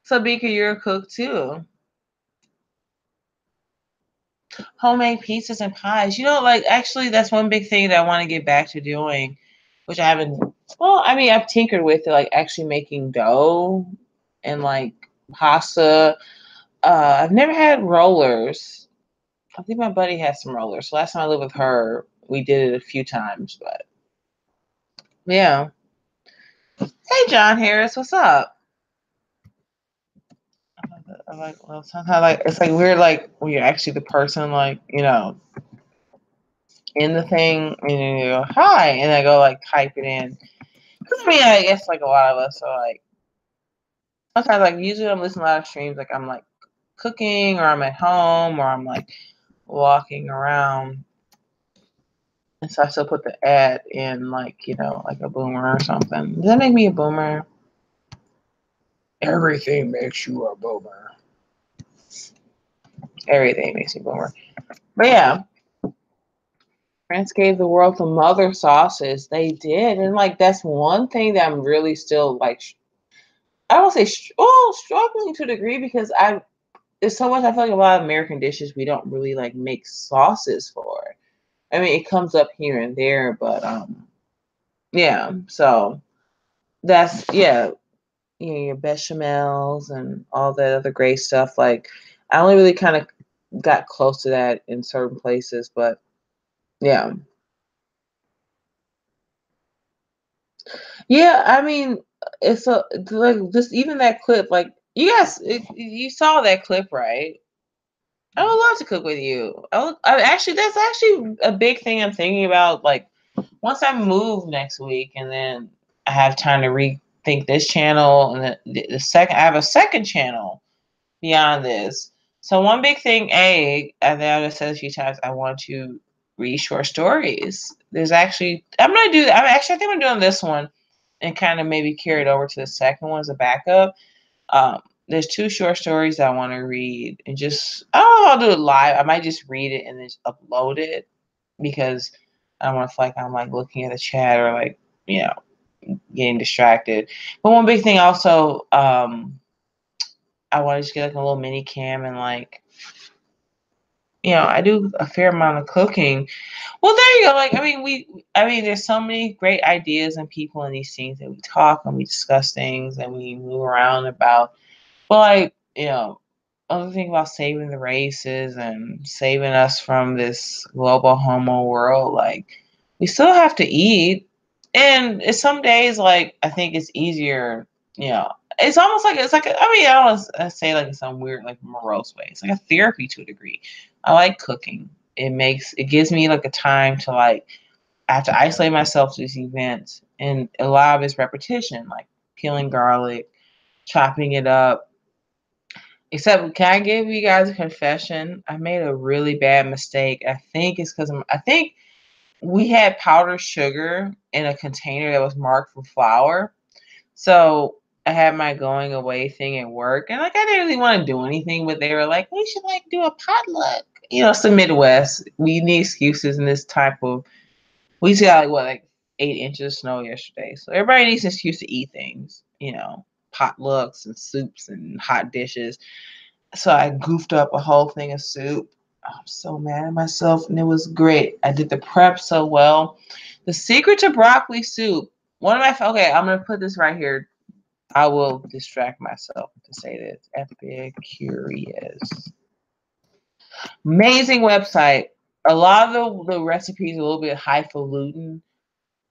So, Beaker, you're a cook too. Homemade pizzas and pies. You know, like, actually, that's one big thing that I want to get back to doing, which I haven't. Well, I mean, I've tinkered with it, like actually making dough and like pasta. I've never had rollers. I think my buddy has some rollers. So last time I lived with her, we did it a few times, but yeah. Hey, John Harris, what's up? I'm like, well, sometimes like it's like weird, like when you're actually the person, like, you know, in the thing, and you go hi, and I go like type it in. Because I mean, I guess like a lot of us are like sometimes like usually I'm listening to a lot of streams, like I'm like cooking or I'm at home or I'm like walking around. And so I still put the ad in like, you know, like a boomer or something. Does that make me a boomer? Everything makes you a boomer. Everything makes you a boomer. But yeah. France gave the world some mother sauces. They did. And like that's one thing that I'm really still like I don't say struggling to a degree because there's so much I feel like a lot of American dishes we don't really like make sauces for. I mean, it comes up here and there, but yeah. So that's your bechamels and all that other great stuff. Like, I only really kind of got close to that in certain places, but yeah. Yeah, I mean, it's like just even that clip. Like, you saw that clip, right? I would love to cook with you. That's actually a big thing I'm thinking about. Like, once I move next week, and then I have time to rethink this channel, and the second I have a second channel beyond this. So one big thing, I've said a few times, I want to read short stories. There's actually I'm gonna do. I think I'm doing this one, and kind of maybe carry it over to the second one as a backup. There's 2 short stories that I want to read, and just I don't know if I'll do it live. I might just read it and then just upload it because I don't want to feel like I'm like looking at the chat or like, you know, getting distracted. But one big thing also, I want to just get like a little mini cam and like I do a fair amount of cooking. Well, there you go. Like, I mean, there's so many great ideas and people in these things that we talk and we discuss things and we move around about. But like, other thing about saving the races and saving us from this global homo world, like, we still have to eat. And it's some days, like, I think it's easier, it's almost like, I mean, I don't want to say like in some weird, like, morose way. It's like a therapy to a degree. I like cooking. It gives me like a time to, like, I have to isolate myself to these events, and a lot of it's repetition, like peeling garlic, chopping it up. Except, can I give you guys a confession? I made a really bad mistake. I think it's because I think we had powdered sugar in a container that was marked for flour. So I had my going away thing at work, and like I didn't really want to do anything, but they were like, "We should like do a potluck." It's the Midwest. We need excuses in this type of. We just got like 8 inches of snow yesterday, so everybody needs an excuse to eat things. Potlucks and soups and hot dishes. So I goofed up a whole thing of soup. I'm so mad at myself, and it was great. I did the prep so well. The secret to broccoli soup. Okay, I'm gonna put this right here. I will distract myself to say this. Epicurious. Amazing website. A lot of the recipes are a little bit highfalutin,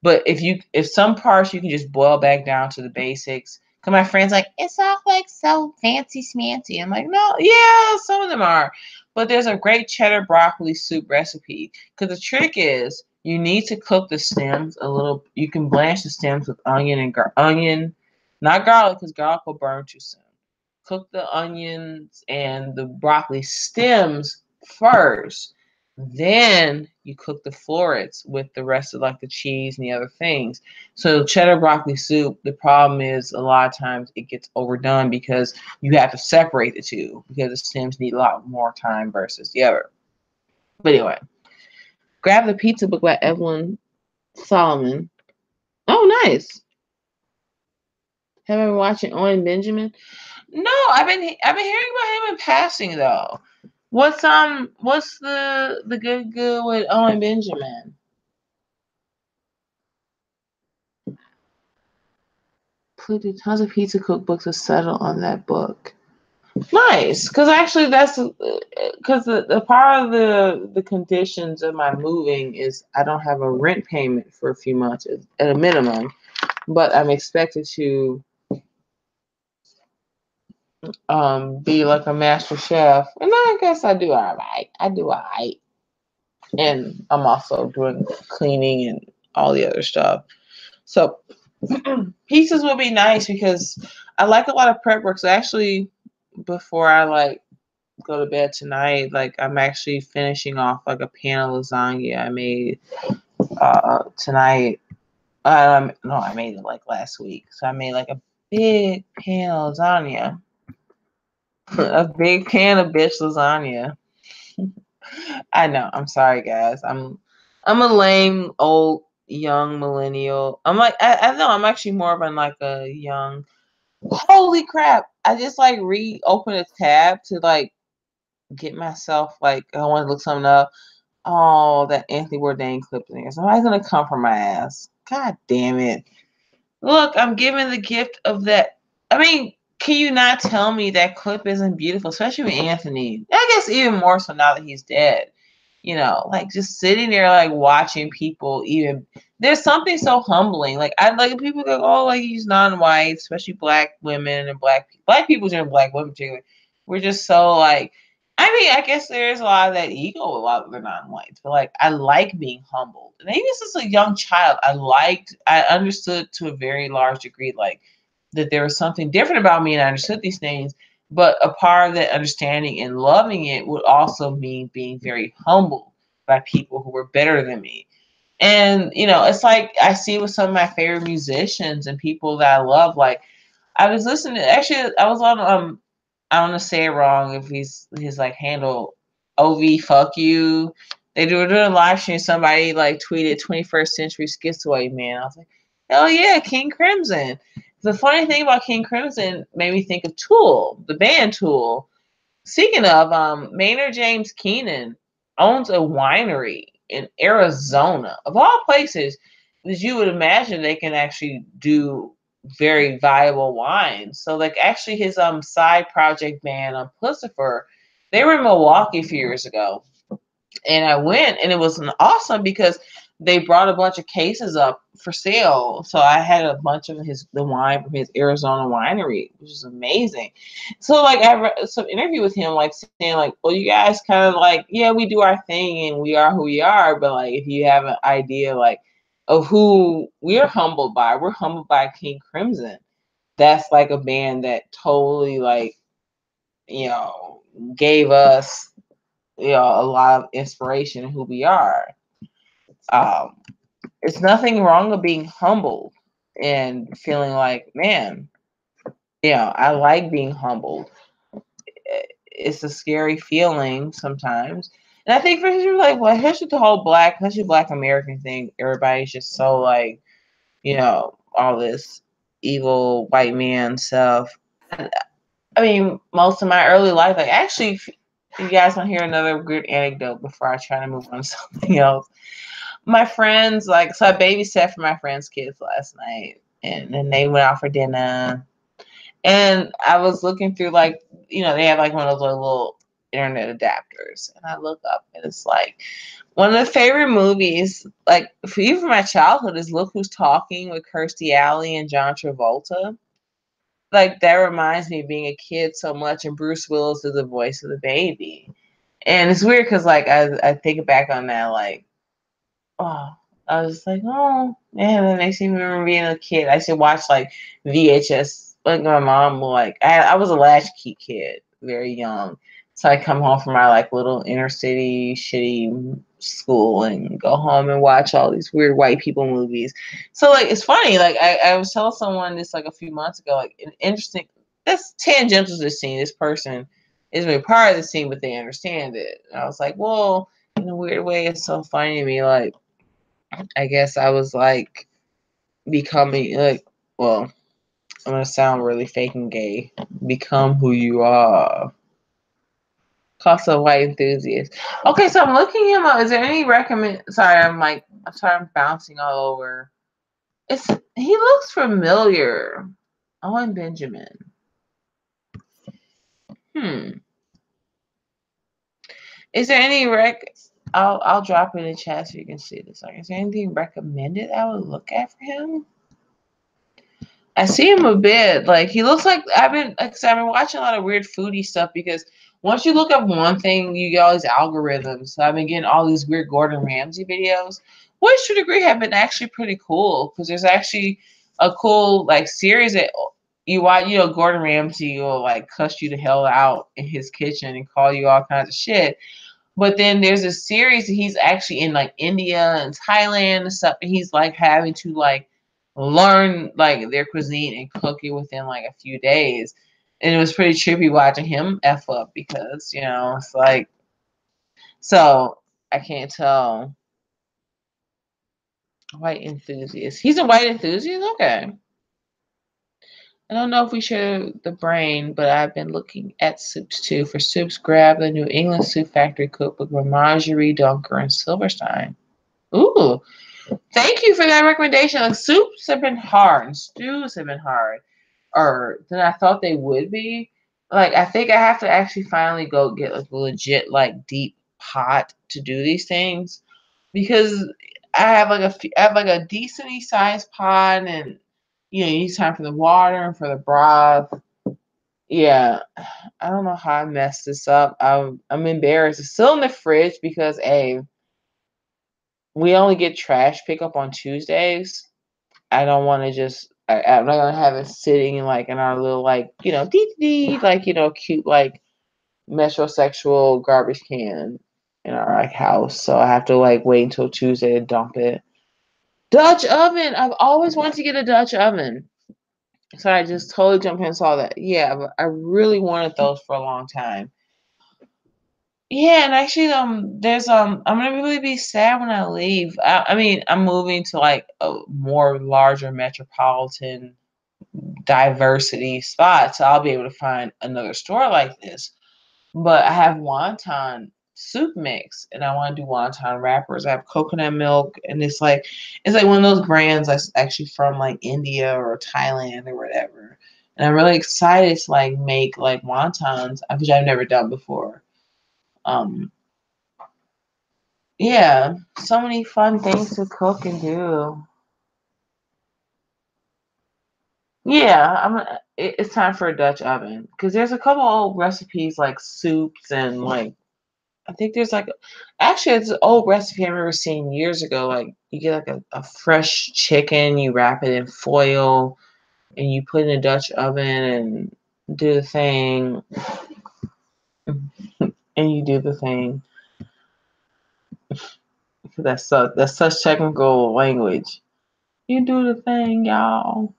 but if some parts you can just boil back down to the basics. Cause my friend's like, it's all like so fancy smancy. I'm like, no, yeah, some of them are. But there's a great cheddar broccoli soup recipe. Cause the trick is you need to cook the stems a little. You can blanch the stems with onion and onion, not garlic, because garlic will burn too soon. Cook the onions and the broccoli stems first. Then you cook the florets with the rest of like the cheese and the other things. So cheddar broccoli soup, the problem is a lot of times it gets overdone because you have to separate the two because the stems need a lot more time versus the other. But anyway, grab the pizza book by Evelyn Solomon. Oh, nice. Have you been watching Owen Benjamin? No, I've been hearing about him in passing though. What's the good with Owen Benjamin? Put tons of pizza cookbooks to settle on that book. Nice, because actually that's because the part of the conditions of my moving is I don't have a rent payment for a few months at a minimum, but I'm expected to be like a master chef, and I guess I do all right. And I'm also doing cleaning and all the other stuff. So pieces would be nice because I like a lot of prep work. So actually, before I like go to bed tonight, like I'm actually finishing off like a pan of lasagna I made tonight. No, I made it like last week. So I made like a big pan of lasagna, a big pan of bitch lasagna. I know. I'm sorry, guys. I'm a lame old young millennial. I'm like I know I'm actually more of like a young. Holy crap! I just like reopened a tab to like get myself like I want to look something up. Oh, that Anthony Bourdain clip there. Somebody's gonna come for my ass. God damn it! Look, I'm giving the gift of that. I mean, can you not tell me that clip isn't beautiful, especially with Anthony? I guess even more so now that he's dead. Like just sitting there, like watching people. Even there's something so humbling. Like I like people go, oh, like he's non-white, especially black women and black people and black women particularly. We're just so like. I mean, I guess there's a lot of that ego with a lot of the non-whites, but like I like being humbled. And even since a young child, I understood to a very large degree, like that there was something different about me, and I understood these things. But a part of that understanding and loving it would also mean being very humbled by people who were better than me. And it's like I see with some of my favorite musicians and people that I love. Like I was listening. Actually, I was on I don't want to say it wrong if his like handle OV fuck you. They were doing a live stream. Somebody like tweeted 21st Century Schizoid Man. I was like, hell yeah, King Crimson. The funny thing about King Crimson made me think of Tool, the band Tool. Speaking of, Maynard James Keenan owns a winery in Arizona, of all places that you would imagine they can actually do very viable wines. So like actually his side project band on Pussifer, they were in Milwaukee a few years ago. And I went and it was awesome because they brought a bunch of cases up for sale. So I had a bunch of the wine from his Arizona winery, which is amazing. So like I read some interview with him, like saying like, well, you guys kind of like, yeah, we do our thing and we are who we are, but like if you have an idea like of who we're humbled by King Crimson. That's like a band that totally like, you know, gave us, you know, a lot of inspiration in who we are. Um, it's nothing wrong with being humbled and feeling like, man, you know, I like being humbled. It's a scary feeling sometimes. And I think for people like, well, especially the whole especially black American thing, everybody's just so like, you know, all this evil white man stuff. I mean, most of my early life, like actually, if you guys want to hear another weird anecdote before I try to move on to something else. My friends, like, so I babysat for my friends' kids last night, and then they went out for dinner. And I was looking through, like, you know, they have like one of those little internet adapters, and I look up, and it's like one of the favorite movies, like, for even for my childhood, is Look Who's Talking with Kirstie Alley and John Travolta. Like that reminds me of being a kid so much, and Bruce Willis is the voice of the baby. And it's weird because, like, I think back on that, like, oh, I was just like, oh, man, that makes me remember being a kid. I used to watch like VHS, like my mom will like, I was a latchkey kid, very young. So I come home from my like little inner city shitty school and go home and watch all these weird white people movies. So like it's funny, like I was telling someone this like a few months ago, like an interesting that's tangential to the scene. This person is a part of the scene, but they understand it. And I was like, well, in a weird way, it's so funny to me, like I guess I was like becoming like, well, I'm gonna sound really fake and gay. Become who you are. Cost of white enthusiast. Okay, so I'm looking him up. Is there any recommend? Sorry, I'm sorry, I'm bouncing all over. It's he looks familiar. Owen Benjamin. Hmm. Is there any I'll drop it in the chat so you can see this. Like, is there anything recommended I would look at for him? I see him a bit. Like he looks like I've been watching a lot of weird foodie stuff because once you look up one thing, you get all these algorithms. So I've been getting all these weird Gordon Ramsay videos, which to a degree have been actually pretty cool because there's actually a cool like series that you watch. You know, Gordon Ramsay will like cuss you the hell out in his kitchen and call you all kinds of shit. But then there's a series that he's actually in like India and Thailand and stuff, and he's like having to like learn like their cuisine and cook it within like a few days. And it was pretty trippy watching him F up because, you know, it's like so I can't tell. White enthusiast. He's a white enthusiast? Okay. I don't know if we share the brain, but I've been looking at soups too. For soups, grab the New England Soup Factory cookbook by Marjorie Dunker and Silverstein. Ooh, thank you for that recommendation. Like soups have been hard and stews have been hard, or than I thought they would be. Like I think I have to actually finally go get like a legit like deep pot to do these things because I have like a decently sized pot and you know you need time for the water and for the broth. Yeah, I don't know how I messed this up. I'm embarrassed. It's still in the fridge because we only get trash pickup on Tuesdays. I don't want to just. I'm not gonna have it sitting in like in our little like you know dee like you know cute like metrosexual garbage can in our like house. So I have to like wait until Tuesday to dump it. Dutch oven. I've always wanted to get a Dutch oven. So I just totally jumped in and saw that. Yeah, but I really wanted those for a long time. Yeah, and actually, there's I'm gonna really be sad when I leave. I mean, I'm moving to like a more larger metropolitan diversity spot, so I'll be able to find another store like this. But I have wonton soup mix, and I want to do wonton wrappers. I have coconut milk, and it's like one of those brands that's actually from like India or Thailand or whatever. And I'm really excited to like make like wontons, which I've never done before. Yeah, so many fun things to cook and do. Yeah, it's time for a Dutch oven because there's a couple old recipes like soups and like I think there's like actually it's an old recipe I remember seeing years ago. Like you get like a fresh chicken, you wrap it in foil, and you put it in a Dutch oven and do the thing, and you do the thing. That's such technical language. You do the thing, y'all.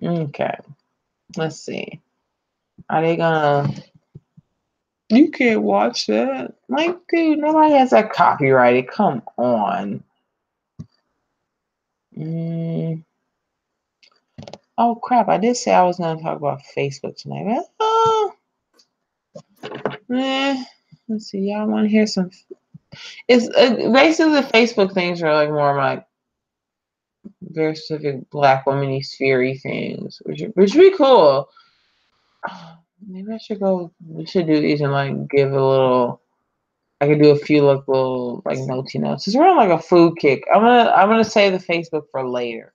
Okay, let's see. Are they gonna? You can't watch that. Like, dude, nobody has that copyrighted. Come on. Oh crap! I did say I was gonna talk about Facebook tonight. Let's see. Y'all want to hear some? It's basically the Facebook things are like more like very specific Black women fairy things, which would be cool. Maybe I should go. We should do these and like give a little. I could do a few like little like notey notes. It's around like a food kick. I'm gonna save the Facebook for later.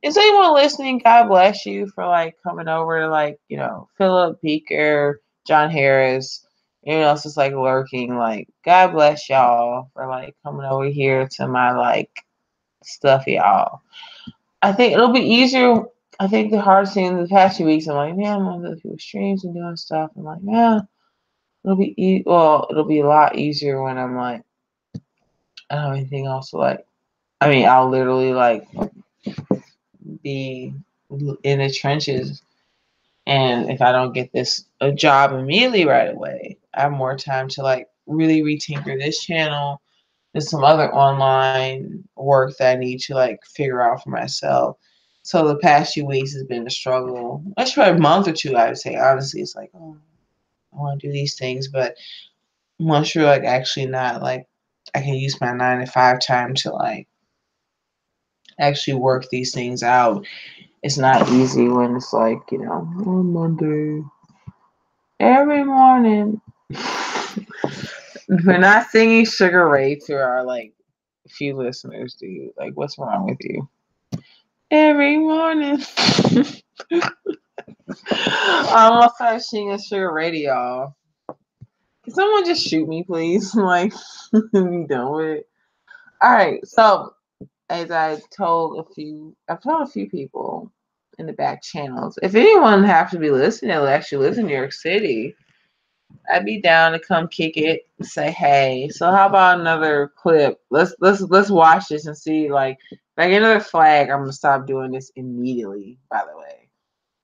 Is anyone listening? God bless you for like coming over to like Philip Beaker, John Harris. Anyone else is like lurking? Like God bless y'all for like coming over here to my like stuff, y'all. I think it'll be easier. I think the hardest thing in the past few weeks, I'm like, man, I'm on other people's streams and doing stuff. I'm like, yeah, it'll be it'll be a lot easier when I'm like, I don't have anything else to like. I mean, I'll literally like be in the trenches, and if I don't get a job immediately right away, I have more time to like really retinker this channel. There's some other online work that I need to like figure out for myself. So the past few weeks has been a struggle. Actually, probably a month or two, I would say. Honestly, it's like, oh, I want to do these things, but once you're like actually not like, I can use my 9 to 5 time to like actually work these things out. It's not easy when it's like, on Monday, every morning. We're not singing Sugar Ray to our like few listeners, dude. Like, what's wrong with you? Every morning. I almost started singing Sugar Ray to y'all. Can someone just shoot me, please? Like, be done with it. All right, so as I've told a few people in the back channels, if anyone happens to be listening that actually lives in New York City, I'd be down to come kick it and say, hey, so how about another clip? Let's watch this and see, like, if I get another flag, I'm gonna stop doing this immediately, by the way.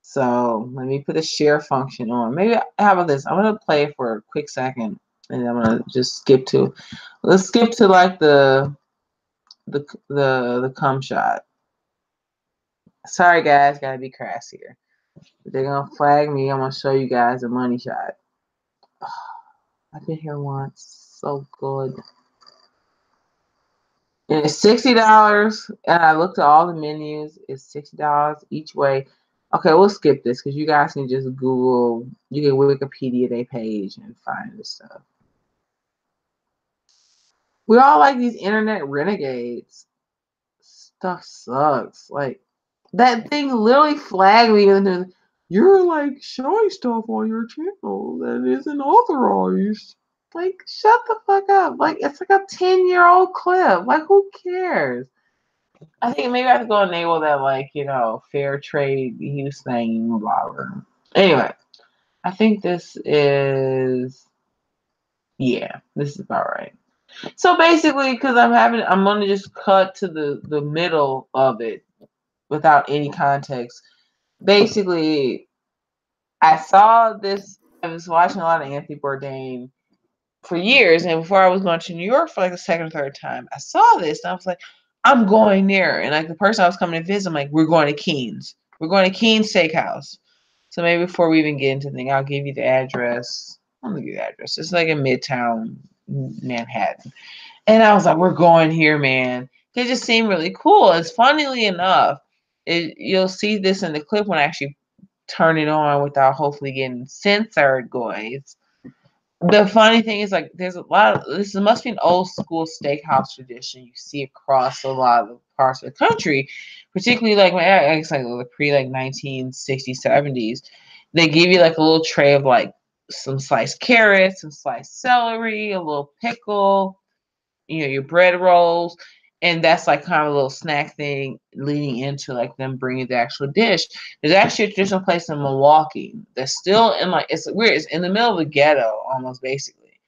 So let me put a share function on. Maybe how about this? I'm gonna play it for a quick second and I'm gonna just let's skip to like the cum shot. Sorry guys, gotta be crass here. If they're gonna flag me, I'm gonna show you guys a money shot. Oh, I've been here once. So good. And it's $60. And I looked at all the menus. It's $60 each way. Okay, we'll skip this because you guys can just Google, you can Wikipedia their page and find this stuff. We all like these internet renegades. Stuff sucks. Like, that thing literally flagged me and you're like showing stuff on your channel that isn't authorized. Like, shut the fuck up. Like, it's like a 10-year-old clip. Like, who cares? I think maybe I have to go enable that, like, fair trade use thing, blah, blah. Anyway, I think this is about right. So basically, because I'm going to just cut to the middle of it without any context. Basically, I saw this, I was watching a lot of Anthony Bourdain for years, and before I was going to New York for like the second or third time, I saw this, and I was like, I'm going there. And like the person I was coming to visit, I'm like, we're going to Keen's. We're going to Keen's Steakhouse. So maybe before we even get into the thing, I'll give you the address. Let me give you the address. It's like in Midtown Manhattan. And I was like, we're going here, man. It just seemed really cool. It's funnily enough, you'll see this in the clip when I actually turn it on without hopefully getting censored, guys. The funny thing is, like, there's a lot of this must be an old school steakhouse tradition you see across a lot of parts of the country, particularly like when it's like the pre like 1960s, 70s. They give you like a little tray of like some sliced carrots, some sliced celery, a little pickle, your bread rolls, and that's like kind of a little snack thing leading into like them bringing the actual dish. There's actually a traditional place in Milwaukee that's still in like, it's weird, it's in the middle of the ghetto almost basically.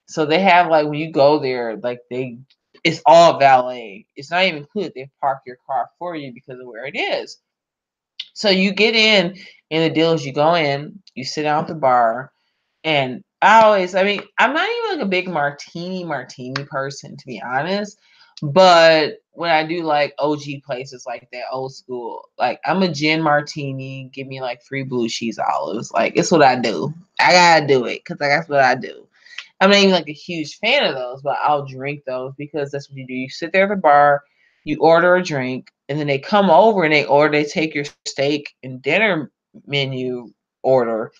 So they have like, when you go there, like it's all valet. It's not even included. They park your car for you because of where it is. So you get in, and the deal is you go in, you sit down at the bar, and I mean, I'm not even like a big martini person, to be honest. But when I do like OG places like that, old school, like I'm a gin martini, give me like 3 blue cheese olives. Like, it's what I do. I gotta do it because that's what I do. I'm not even like a huge fan of those, but I'll drink those because that's what you do. You sit there at the bar, you order a drink, and then they come over and they take your steak and dinner menu order.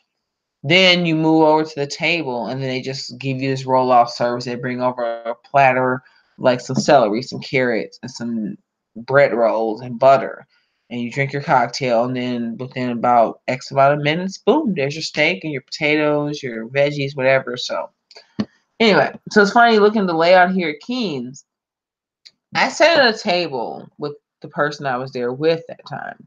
Then you move over to the table, and then they just give you this roll-off service. They bring over a platter, like some celery, some carrots, and some bread rolls and butter. And you drink your cocktail, and then within about X amount of minutes, boom, there's your steak and your potatoes, your veggies, whatever. So anyway, so it's funny looking at the layout here at Keen's. I sat at a table with the person I was there with that time.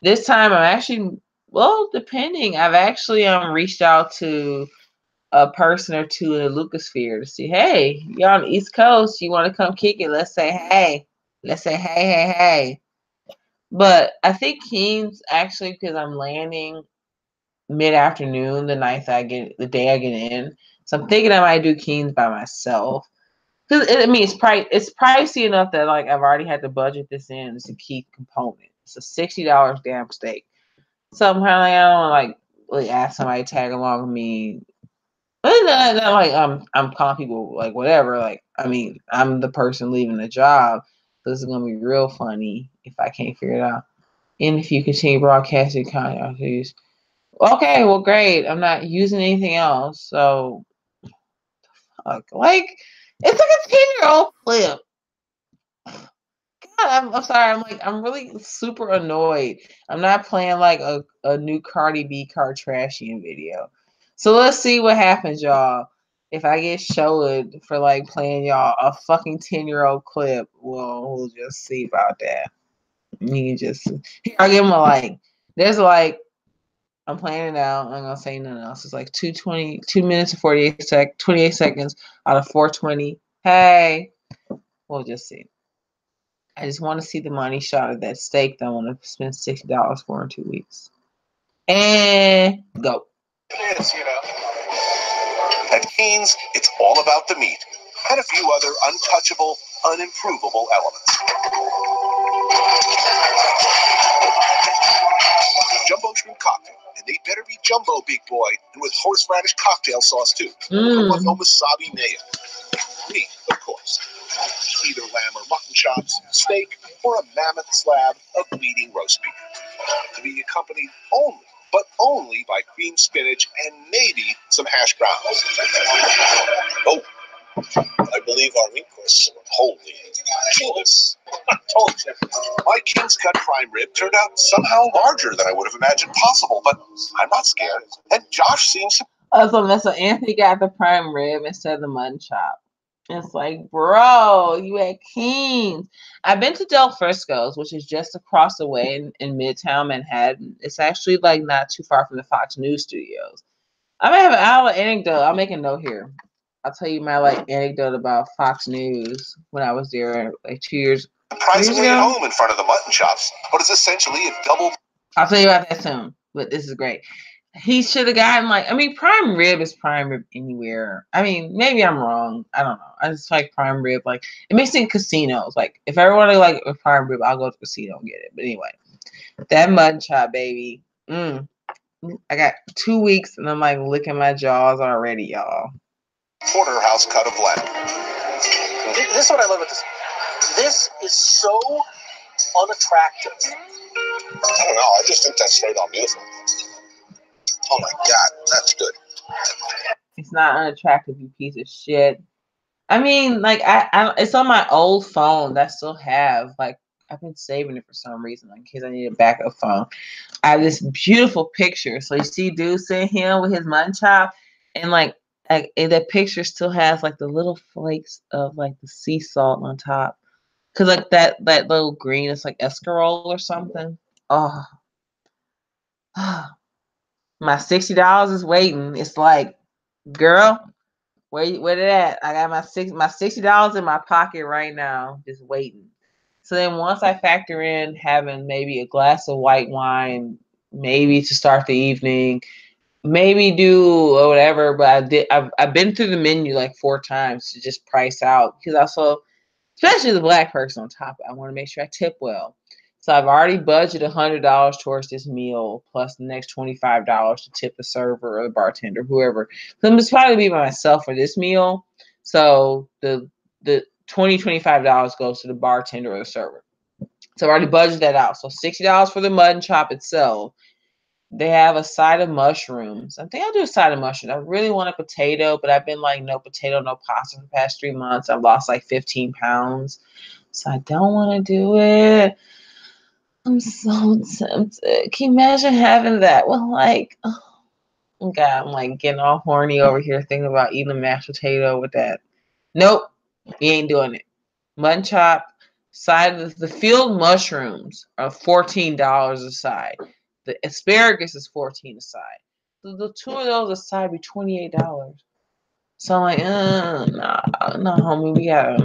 This time I'm actually, well, depending, I've actually reached out to a person or two in the Lucosphere to see, hey, you're on the East Coast, you want to come kick it? Let's say hey. Let's say hey. But I think Keen's actually, because I'm landing mid-afternoon the day I get in. So I'm thinking I might do Keen's by myself. Because it's pricey enough that like I've already had to budget this in. It's a key component. It's a $60 damn steak. So I'm kind of like, I don't want to like really ask somebody to tag along with me. But it's not like I'm calling people like whatever. Like, I mean, I'm the person leaving the job. So this is gonna be real funny if I can't figure it out. And if you continue broadcasting content, please. Okay, well, great. I'm not using anything else. So, like, it's like a 10-year-old clip. God, I'm sorry. I'm really super annoyed. I'm not playing like a new Cardi B Kardashian video. So let's see what happens, y'all. If I get showed for like playing y'all a fucking 10-year-old clip, well, we'll just see about that. You can just, I'll give him a like. There's like, I'm playing it out. I'm gonna say nothing else. It's like 2 minutes and 28 seconds out of 420. Hey, we'll just see. I just want to see the money shot of that steak that I want to spend $60 for in 2 weeks. And go. It is, you know. At Keen's, it's all about the meat and a few other untouchable, unimprovable elements. Jumbo shrimp cocktail, and they better be jumbo, big boy, and with horseradish cocktail sauce too. With no wasabi mayo. Meat, of course. Either lamb or mutton chops, steak, or a mammoth slab of bleeding roast beef. To be accompanied only by cream spinach and maybe some hash browns. Oh, I believe our meat course holy. Judas. I told you. My King's Cut prime rib turned out somehow larger than I would have imagined possible, but I'm not scared. And Josh seems to. So Anthony got the prime rib instead of the mutton chop. It's like, bro, you at Keen's. I've been to Del Frisco's, which is just across the way in Midtown Manhattan. It's actually like not too far from the Fox News studios. I may have an anecdote. I'll make a note here. I'll tell you my like anecdote about Fox News when I was there like 2 years. Surprisingly at home in front of the mutton chops, but it's essentially a double. I'll tell you about that soon, but this is great. He should have gotten like, I mean, prime rib is prime rib anywhere. I mean, maybe I'm wrong. I don't know. I just like prime rib. Like, it makes it in casinos. Like, if I want to like a prime rib, I'll go to the casino and get it. But anyway, that mutton chop, baby. I got 2 weeks and I'm like licking my jaws already, y'all. Porterhouse cut of lamb. This is what I love about this. This is so unattractive. I don't know. I just think that's straight on beautiful. Oh my God, that's good. It's not unattractive, you piece of shit. I mean, like I it's on my old phone that I still have. Like I've been saving it for some reason, in case I need a backup phone. I have this beautiful picture. So you see dude sitting here with his mutton chop, and and that picture still has like the little flakes of like the sea salt on top. Cause like that little green is like escarole or something. Oh, my $60 is waiting. It's like, girl, where it at? I got my $60 in my pocket right now, just waiting. So then once I factor in having maybe a glass of white wine, maybe to start the evening, maybe do or whatever, but I've been through the menu like 4 times to just price out, because also, especially the black person on top, I want to make sure I tip well. So I've already budgeted $100 towards this meal, plus the next $25 to tip the server or the bartender, whoever. So I'm just probably be by myself for this meal. So the $25 goes to the bartender or the server. So I've already budgeted that out. So $60 for the mutton chop itself. They have a side of mushrooms. I think I'll do a side of mushrooms. I really want a potato, but I've been like no potato, no pasta for the past 3 months. I've lost like 15 pounds. So I don't want to do it. I'm so tempted. Can you imagine having that? Well, like, oh God, I'm like getting all horny over here thinking about eating a mashed potato with that. Nope, we ain't doing it. Mutton chop, side of the field mushrooms are $14 a side. The asparagus is $14 a side. So the 2 of those aside be $28. So I'm like, nah, no, homie, we got.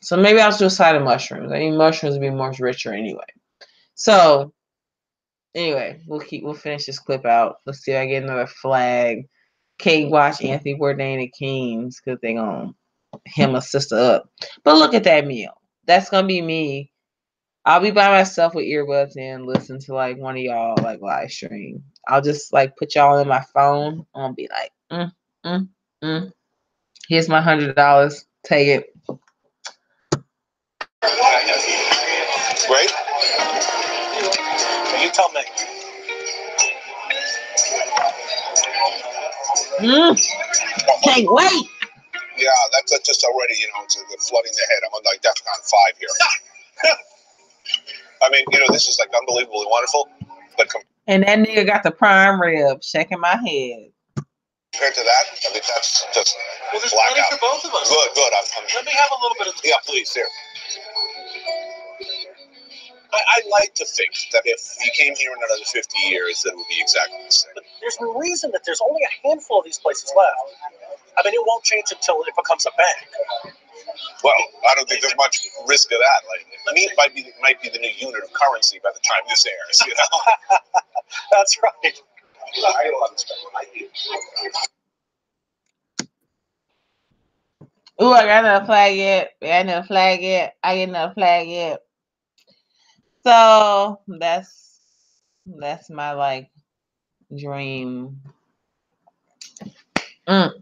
So maybe I'll do a side of mushrooms. I mean, mushrooms would be more richer anyway. So anyway, we'll finish this clip out. Let's see if I get another flag. Can't watch Anthony Bourdain and Kings because they gonna him a sister up. But look at that meal. That's gonna be me. I'll be by myself with earbuds in, listen to like one of y'all like live stream. I'll just like put y'all in my phone. I'll be like, here's my $100. Take it. Right? You tell me. Can't wait. Yeah, that's just already, it's flooding the head. I'm on like DEFCON 5 here. I mean, this is like unbelievably wonderful, but And that nigga got the prime rib shaking my head. compared to that, I mean, that's just there's plenty for both of us. Good. Let me have a little bit of. Yeah, please, here. I like to think that if you came here in another 50 years, that it would be exactly the same. But there's a reason that there's only a handful of these places left. I mean, it won't change until it becomes a bank. Well, I don't think there's much risk of that. Like, meat might be the new unit of currency by the time this airs. That's right. I love Ooh, I got another flag yet. I get another flag yet. So that's my like dream. So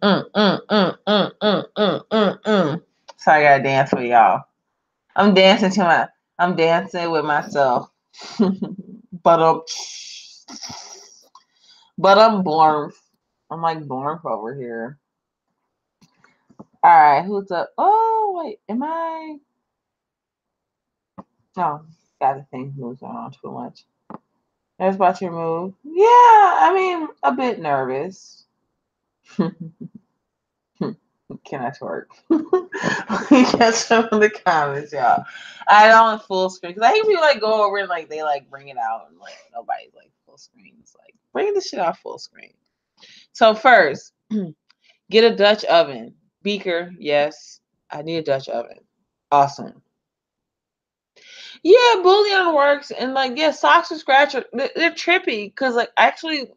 I gotta dance for y'all. I'm dancing with myself. but I'm born. I'm like born over here. All right, who's up? Oh wait, am I? Oh, got the thing moves on too much. That's about your move. Yeah, I mean, a bit nervous. Can I twerk? Catch some in the comments, y'all. I don't full screen because I hate people like go over and like they like bring it out and like nobody's like full screen. It's like bring the shit out full screen. So first, get a Dutch oven. Beaker, yes. I need a Dutch oven. Awesome. Yeah, Bouillon works, and like yeah, socks and scratcher they're trippy because like actually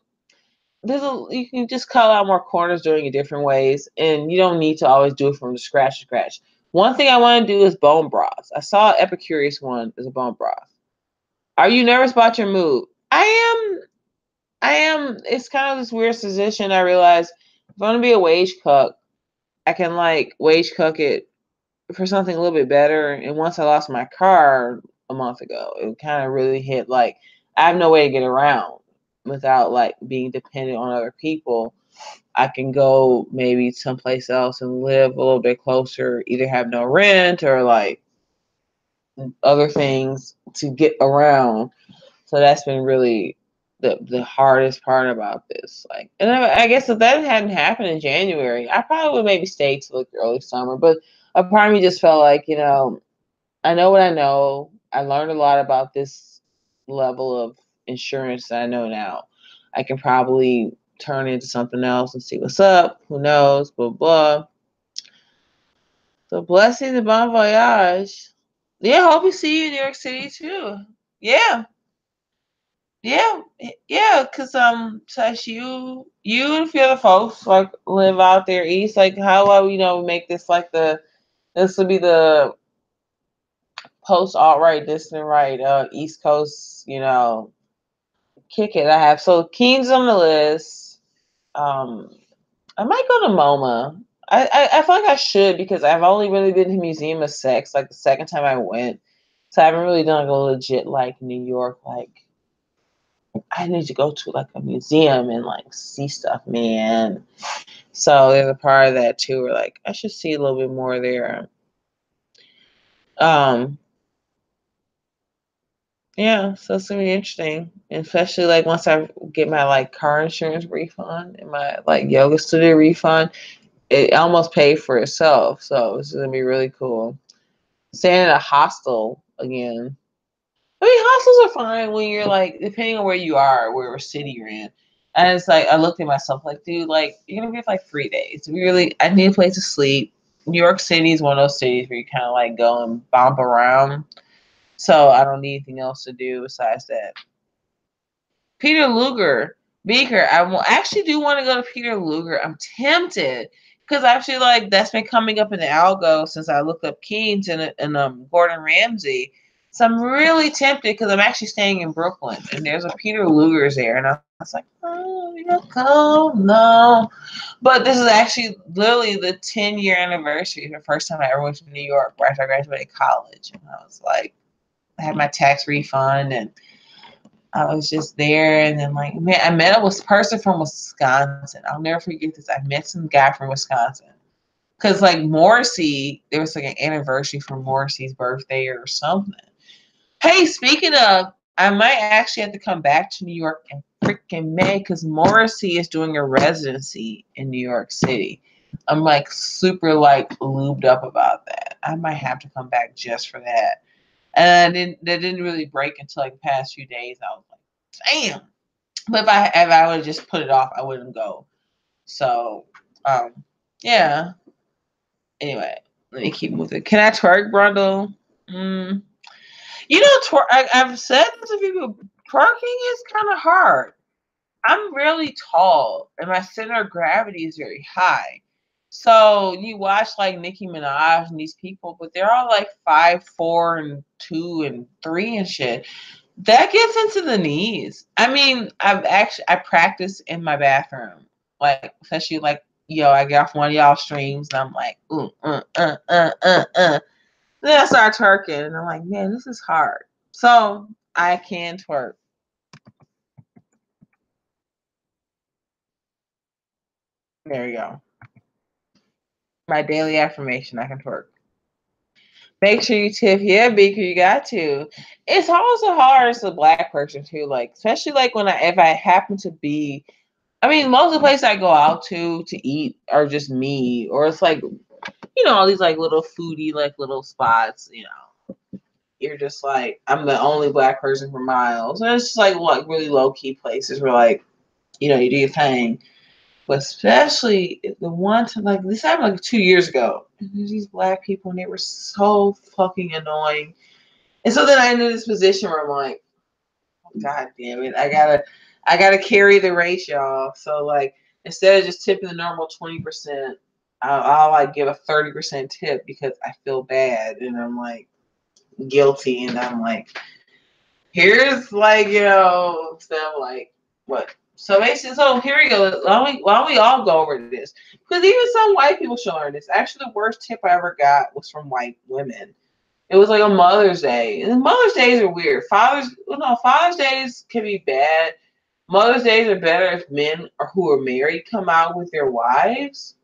you can just cut out more corners doing it different ways, and you don't need to always do it from the scratch to scratch. One thing I want to do is bone broth. I saw Epicurious one is a bone broth. Are you nervous about your move? I am. It's kind of this weird position. I realize if I want to be a wage cook, I can like wage cook it for something a little bit better. And once I lost my car a month ago, it kind of really hit like I have no way to get around without like being dependent on other people. I can go maybe someplace else and live a little bit closer, either have no rent or like other things to get around. So that's been really the hardest part about this. Like, and I guess if that hadn't happened in January, I probably would maybe stay till like the early summer. But a part of me just felt like, I know what I know. I learned a lot about this level of insurance that I know now. I can probably turn into something else and see what's up. Who knows? Blah blah. So blessings and bon voyage. Yeah, hope we see you in New York City too. Yeah. Yeah, yeah, cause Sash, you and a few other folks like live out there east. Like, how about make this like this would be the post alt right, distant right, East Coast, kick it. I have so Keen's on the list. Um, I might go to MoMA. I feel like I should because I've only really been to Museum of Sex like the second time I went, so I haven't really done like a legit like New York like. I need to go to like a museum and like see stuff, man. So there's a part of that too where like I should see a little bit more there. Um yeah, so it's gonna be interesting. And especially like once I get my like car insurance refund and my like yoga studio refund, it almost paid for itself. So it's gonna be really cool. Staying in a hostel again. I mean, hostels are fine when you're like, depending on where you are, where city you're in. And it's like, I looked at myself like, dude, like, you're gonna be for like 3 days. Really, I need a place to sleep. New York City is one of those cities where you kind of like go and bump around. So I don't need anything else to do besides that. Peter Luger, Beaker. Actually do want to go to Peter Luger. I'm tempted because actually like that's been coming up in the algo since I looked up Keynes and Gordon Ramsay. So I'm really tempted because I'm actually staying in Brooklyn and there's a Peter Luger's there, and I was like, oh, come no. But this is actually literally the 10-year anniversary, the first time I ever went to New York right after I graduated college, and I was like, I had my tax refund and I was just there, and then like, man, I met a person from Wisconsin. I'll never forget this. I met some guy from Wisconsin because like Morrissey, there was like an anniversary for Morrissey's birthday or something. Hey, speaking of, I might actually have to come back to New York in freaking May because Morrissey is doing a residency in New York City. I'm like super like lubed up about that. I might have to come back just for that. And that didn't really break until like the past few days. I was like, damn. But if I would have just put it off, I wouldn't go. So, yeah. Anyway, let me keep moving. Can I twerk, Brundle? I've said to people, twerking is kind of hard. I'm really tall, and my center of gravity is very high. So you watch like Nicki Minaj and these people, but they're all like 5'4" and 2 and 3 and shit. That gets into the knees. I mean, I practice in my bathroom, like especially like I get off one of y'all streams and I'm like, Then I start twerking and I'm like, man, this is hard. So I can twerk. There you go. My daily affirmation, I can twerk. Make sure you tip. Yeah, Beaker, you got to. It's also hard as a black person too, like especially like if I happen to be, I mean, most of the places I go out to eat are just me, or it's like, all these like little foodie like little spots. You're just like, I'm the only black person for miles, and it's just like really low key places where like, you do your thing. But especially the one time, like this happened like 2 years ago, and there's these black people, and they were so fucking annoying. And so then I ended this position where I'm like, oh, God damn it, I gotta carry the race, y'all. So like, instead of just tipping the normal 20%, I'll like give a 30% tip because I feel bad and I'm like guilty, and I'm like, here's like instead of like what So basically, so here we go. Why don't we all go over this? Because even some white people should learn this. Actually, the worst tip I ever got was from white women. It was like a Mother's Day. And Mother's Days are weird. Father's Days can be bad. Mother's Days are better if men who are married come out with their wives.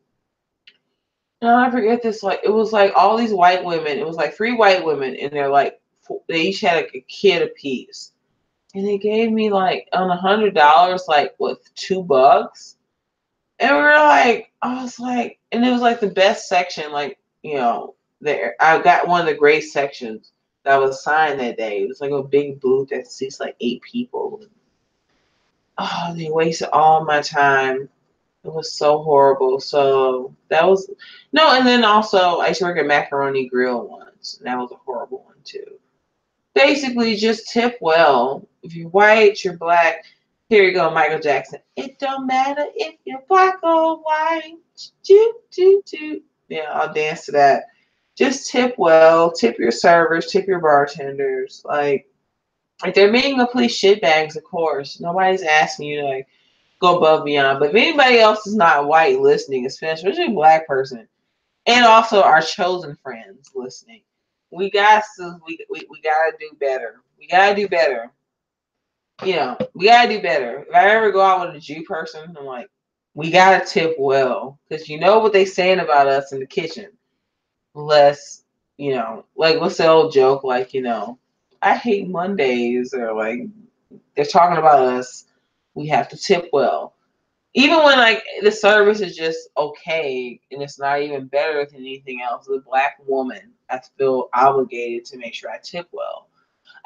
And I forget this. Like it was like all these white women. It was like 3 white women, and they're like they each had like a kid apiece, and they gave me like on $100, like with $2. And we were like, I was like, and it was like the best section, like, there. I got one of the great sections that was assigned that day. It was like a big booth that seats like 8 people. Oh, they wasted all my time. It was so horrible. So that was no, and then also I used to work at Macaroni Grill once, and that was a horrible one too. Basically, just tip well. If you're white, you're black. Here you go, Michael Jackson. It don't matter if you're black or white. Choo, choo, choo. Yeah, I'll dance to that. Just tip well. Tip your servers. Tip your bartenders. Like they're being complete shitbags, of course. Nobody's asking you to like go above and beyond. But if anybody else is not white listening, especially a black person, and also our chosen friends listening, we got to we gotta do better. We gotta do better. We gotta do better. If I ever go out with a Jew person, I'm like, we gotta tip well, because you know what they saying about us in the kitchen. Less, like what's the old joke? Like, I hate Mondays, or like they're talking about us. We have to tip well. Even when like the service is just okay and it's not even better than anything else, as a black woman, I feel obligated to make sure I tip well.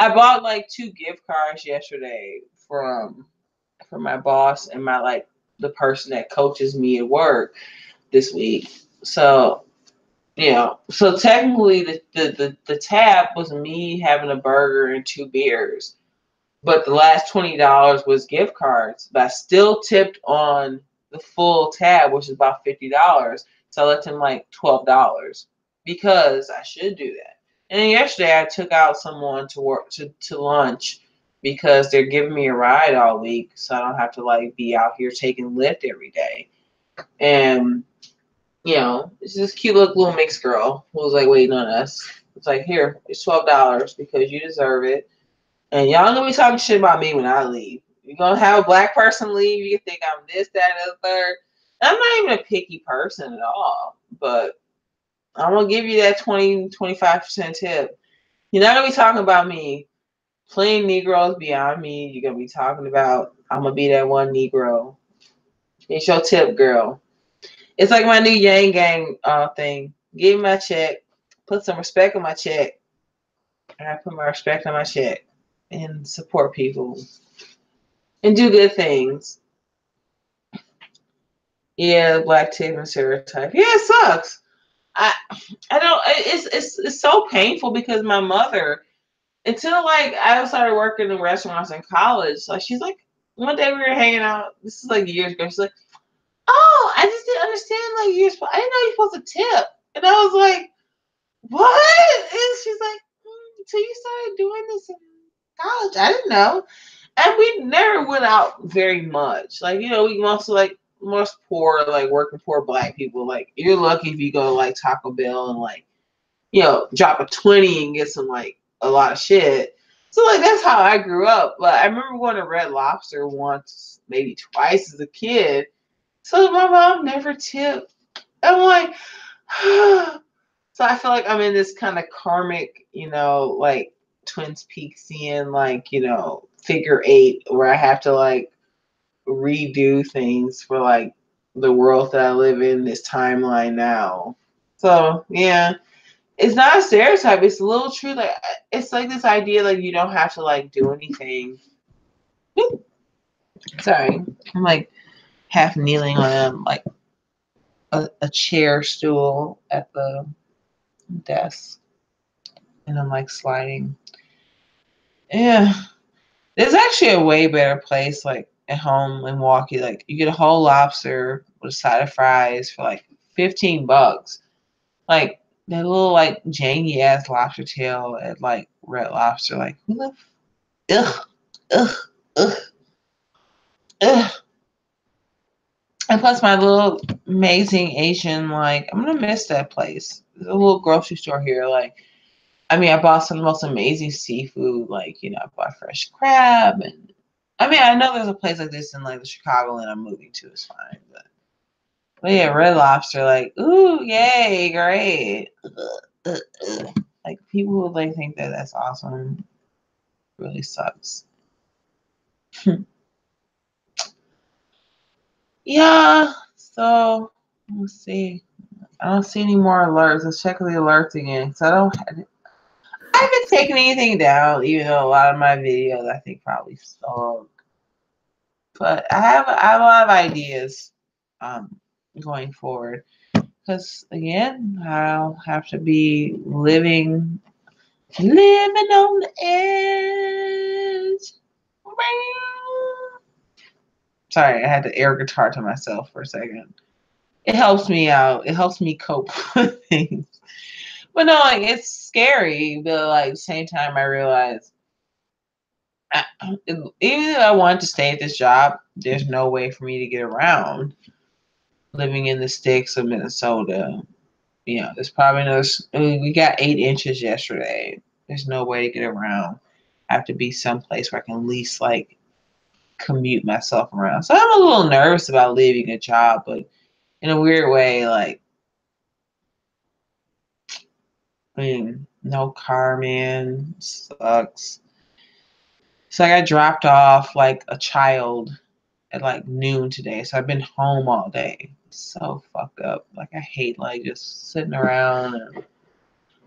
I bought like 2 gift cards yesterday from my boss and my like the person that coaches me at work this week. So so technically the tab was me having a burger and 2 beers, but the last $20 was gift cards. But I still tipped on the full tab, which is about $50. So I left him like $12 because I should do that. And then yesterday I took out someone to work to lunch because they're giving me a ride all week, so I don't have to like be out here taking Lyft every day. And it's this cute little mixed girl who was like waiting on us. It's like, here, it's $12 because you deserve it. And y'all gonna be talking shit about me when I leave. You're gonna have a black person leave, you can think I'm this, that, and the third. I'm not even a picky person at all, but I'm gonna give you that 20-25% tip. You're not gonna be talking about me. Plain Negroes beyond me. You're gonna be talking about I'm gonna be that one Negro. It's your tip, girl. It's like my new Yang Gang thing. Give me my check. Put some respect on my check. And I put my respect on my check. And support people. And do good things. Yeah, black tip and stereotype. Yeah, it sucks. I don't. It's so painful because my mother, until like I started working in restaurants in college, like she's like, one day we were hanging out. This is like years ago. She's like, "Oh, I just didn't understand. Like I didn't know you're supposed to tip." And I was like, "What?" And she's like, "Until you started doing this in college, I didn't know." And we never went out very much. Like, we mostly like most poor, like working poor black people. Like, you're lucky if you go to like Taco Bell and like, drop a 20 and get some like a lot of shit. So like that's how I grew up. But I remember going to Red Lobster once, maybe twice as a kid. So my mom never tipped. I'm like, so I feel like I'm in this kind of karmic, like Twin Peaksian, like, figure 8 where I have to like redo things for like the world that I live in, this timeline now. So yeah, it's not a stereotype. It's a little true. Like it's like this idea like you don't have to like do anything. Sorry, I'm like half kneeling on like a chair stool at the desk, and I'm like sliding. Yeah, there's actually a way better place like at home in Milwaukee. Like you get a whole lobster with a side of fries for like $15. Like that little like jangy ass lobster tail at like Red Lobster. Like who the ugh ugh ugh. ugh. And plus my little amazing Asian, like, I'm gonna miss that place. There's a little grocery store here. Like, I mean, I bought some of the most amazing seafood. Like, I bought fresh crab, and I mean, I know there's a place like this in like the Chicagoland I'm moving to. It's fine, but yeah, Red Lobster, like, ooh, yay, great. Like, people who like think that that's awesome really sucks. Yeah, so let's see. I don't see any more alerts. Let's check the alerts again. Because I haven't taken anything down, even though a lot of my videos I think probably suck. But I have a lot of ideas going forward. Because again, I'll have to be living on the edge. Sorry, I had to air guitar to myself for a second. It helps me out. It helps me cope with things. But no, like, it's scary, but like at the same time, I realize even if I wanted to stay at this job, there's no way for me to get around living in the sticks of Minnesota. There's probably no. We got 8 inches yesterday. There's no way to get around. I have to be someplace where I can at least like commute myself around. So I'm a little nervous about leaving a job, but in a weird way, like, I mean, no car, man, sucks. So I got dropped off like a child at like noon today. So I've been home all day. So fucked up. Like, I hate like just sitting around. And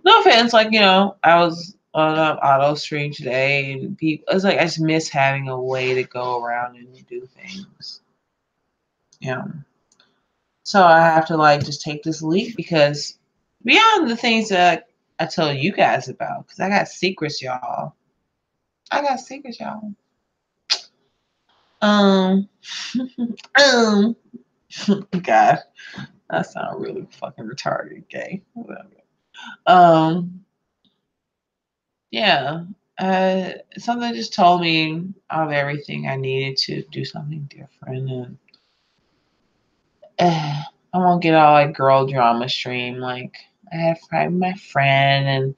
no offense, like, I was on an auto stream today, and it's like I just miss having a way to go around and do things. So I have to like just take this leap, because beyond the things that I tell you guys about, because I got secrets, y'all. I got secrets, y'all. Um, God, that sounds really fucking retarded, gay. Whatever. Yeah. Something just told me of everything I needed to do something different, and I won't get all like girl drama stream. Like, I had my friend, and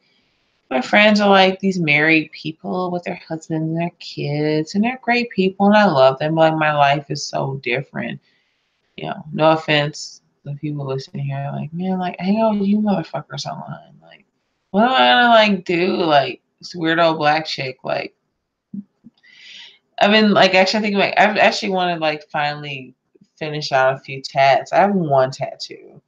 my friends are like these married people with their husbands and their kids, and they're great people, and I love them. But like, my life is so different. No offense to people listening here. Like, man, like, hang out with you motherfuckers online. Like, what am I gonna like do? Like, this weirdo black chick. Like, I've been like actually thinking like I've actually want to like finally finish out a few tats. I have one tattoo.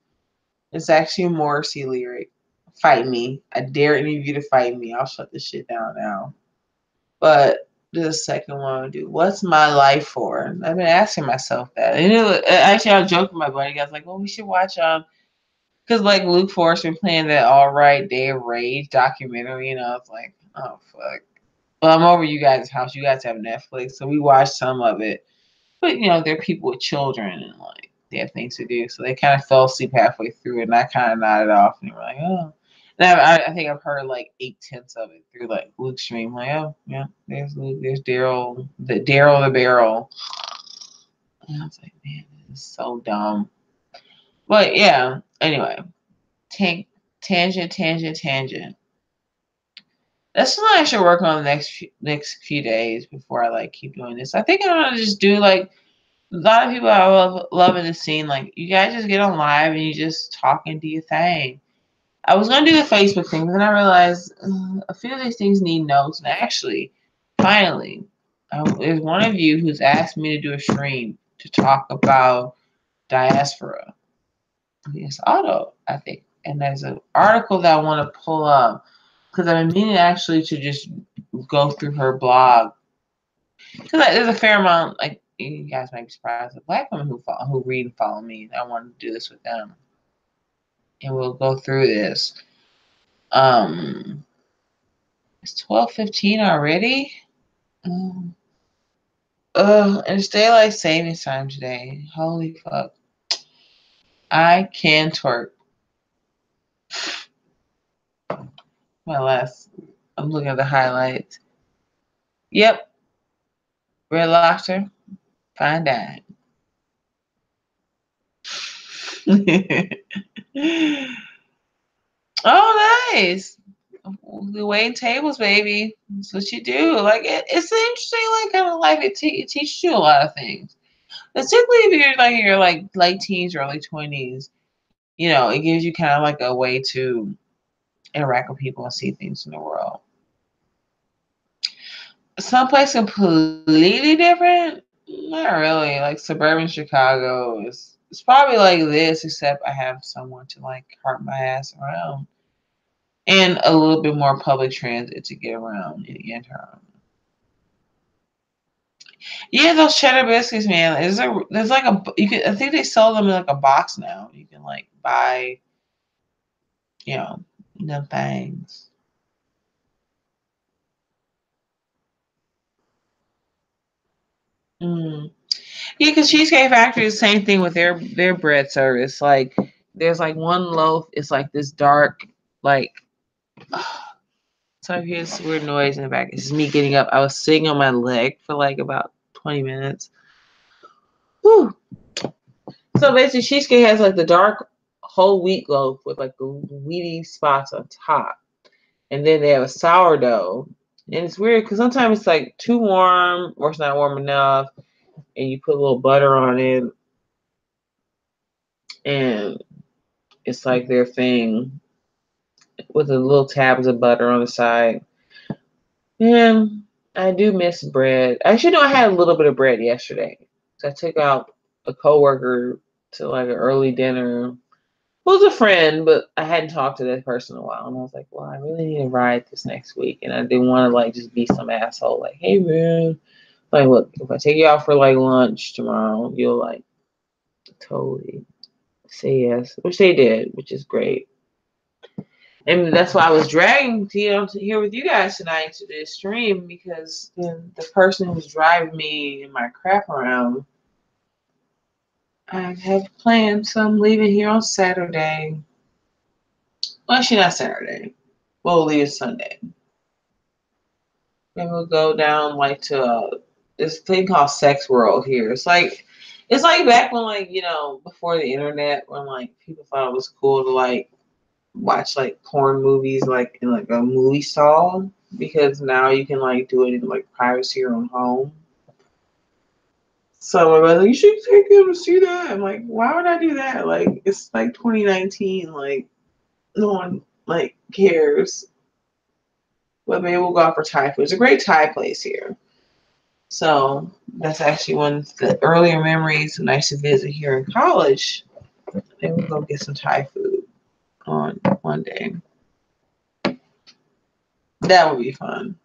It's actually a Morrissey lyric. Fight me. I dare any of you to fight me. I'll shut this shit down now. But the second one, dude, what's my life for? And I've been asking myself that. And actually, I was joking with my buddy. I was like, well, we should watch because like Luke Forrest been playing that All Right Day of Rage documentary, and I was like, oh fuck. Well, I'm over you guys' house. You guys have Netflix, so we watched some of it. But they're people with children, and like they have things to do, so they kind of fell asleep halfway through, and I kind of nodded off, and they were like, "Oh." And I think I've heard like 8/10 of it through like Luke's stream. Like, oh yeah, there's Luke, there's Daryl, the Barrel. And I was like, man, this is so dumb. But yeah, anyway, tangent. That's something I should work on the next few days before I like keep doing this. I think I'm gonna just do like a lot of people I love in the scene. Like, you guys just get on live and you just talk and do your thing. I was gonna do the Facebook thing, but then I realized a few of these things need notes. And actually, finally, there's one of you who's asked me to do a stream to talk about diaspora. It's Auto, I think, and there's an article that I want to pull up because I've been meaning actually to just go through her blog, because there's a fair amount, like, you guys might be surprised, of black women who read and follow me, and I want to do this with them, and we'll go through this. It's 12:15 already. And it's daylight savings time today. Holy fuck! I can twerk. I'm looking at the highlights. Yep, Red Lobster. Find out. Oh, nice. The waiting tables, baby. That's what you do. Like it's an interesting, like kind of life. It teaches you a lot of things. Particularly if you're like late teens, early 20s. You know, it gives you kind of like a way to interact with people and see things in the world. Someplace completely different? Not really. Like suburban Chicago is it's probably like this, except I have someone to like cart my ass around. And a little bit more public transit to get around in the interim. Yeah, those cheddar biscuits, man. There's like a you can I think they sell them in like a box now. You can like buy, you know, them things. Mm. Yeah, because Cheesecake Factory is the same thing with their bread service. Like there's like one loaf, it's like this dark, like so I hear this weird noise in the back. It's just me getting up. I was sitting on my leg for like about 20 minutes. Whew. So basically cheesecake has like the dark whole wheat loaf with like the weedy spots on top. And then they have a sourdough. And it's weird because sometimes it's like too warm or it's not warm enough. And you put a little butter on it. And it's like their thing with the little tabs of butter on the side. And I do miss bread. Actually, no, I had a little bit of bread yesterday. So I took out a coworker to like an early dinner. Who was a friend, but I hadn't talked to that person in a while. And I was like, well, I really need to ride this next week. And I didn't want to like just be some asshole. Like, hey man, like look, if I take you out for like lunch tomorrow, you'll like totally say yes, which they did, which is great. And that's why I was dragging to here with you guys tonight to this stream because the person who's driving me and my crap around, I have plans, so I'm leaving here on Saturday. Well, actually not Saturday. We'll leave Sunday. Then we'll go down like to this thing called Sex World here. It's like back when like, you know, before the internet when like people thought it was cool to like watch like porn movies like in like a movie stall because now you can like do it in like privacy of your own home. So my brother's like, you should take him to see that. I'm like, why would I do that? Like it's like 2019, like no one like cares. But maybe we'll go out for Thai food. It's a great Thai place here. So that's actually one of the earlier memories when I used to visit here in college. Maybe we'll go get some Thai food on one day. That would be fun.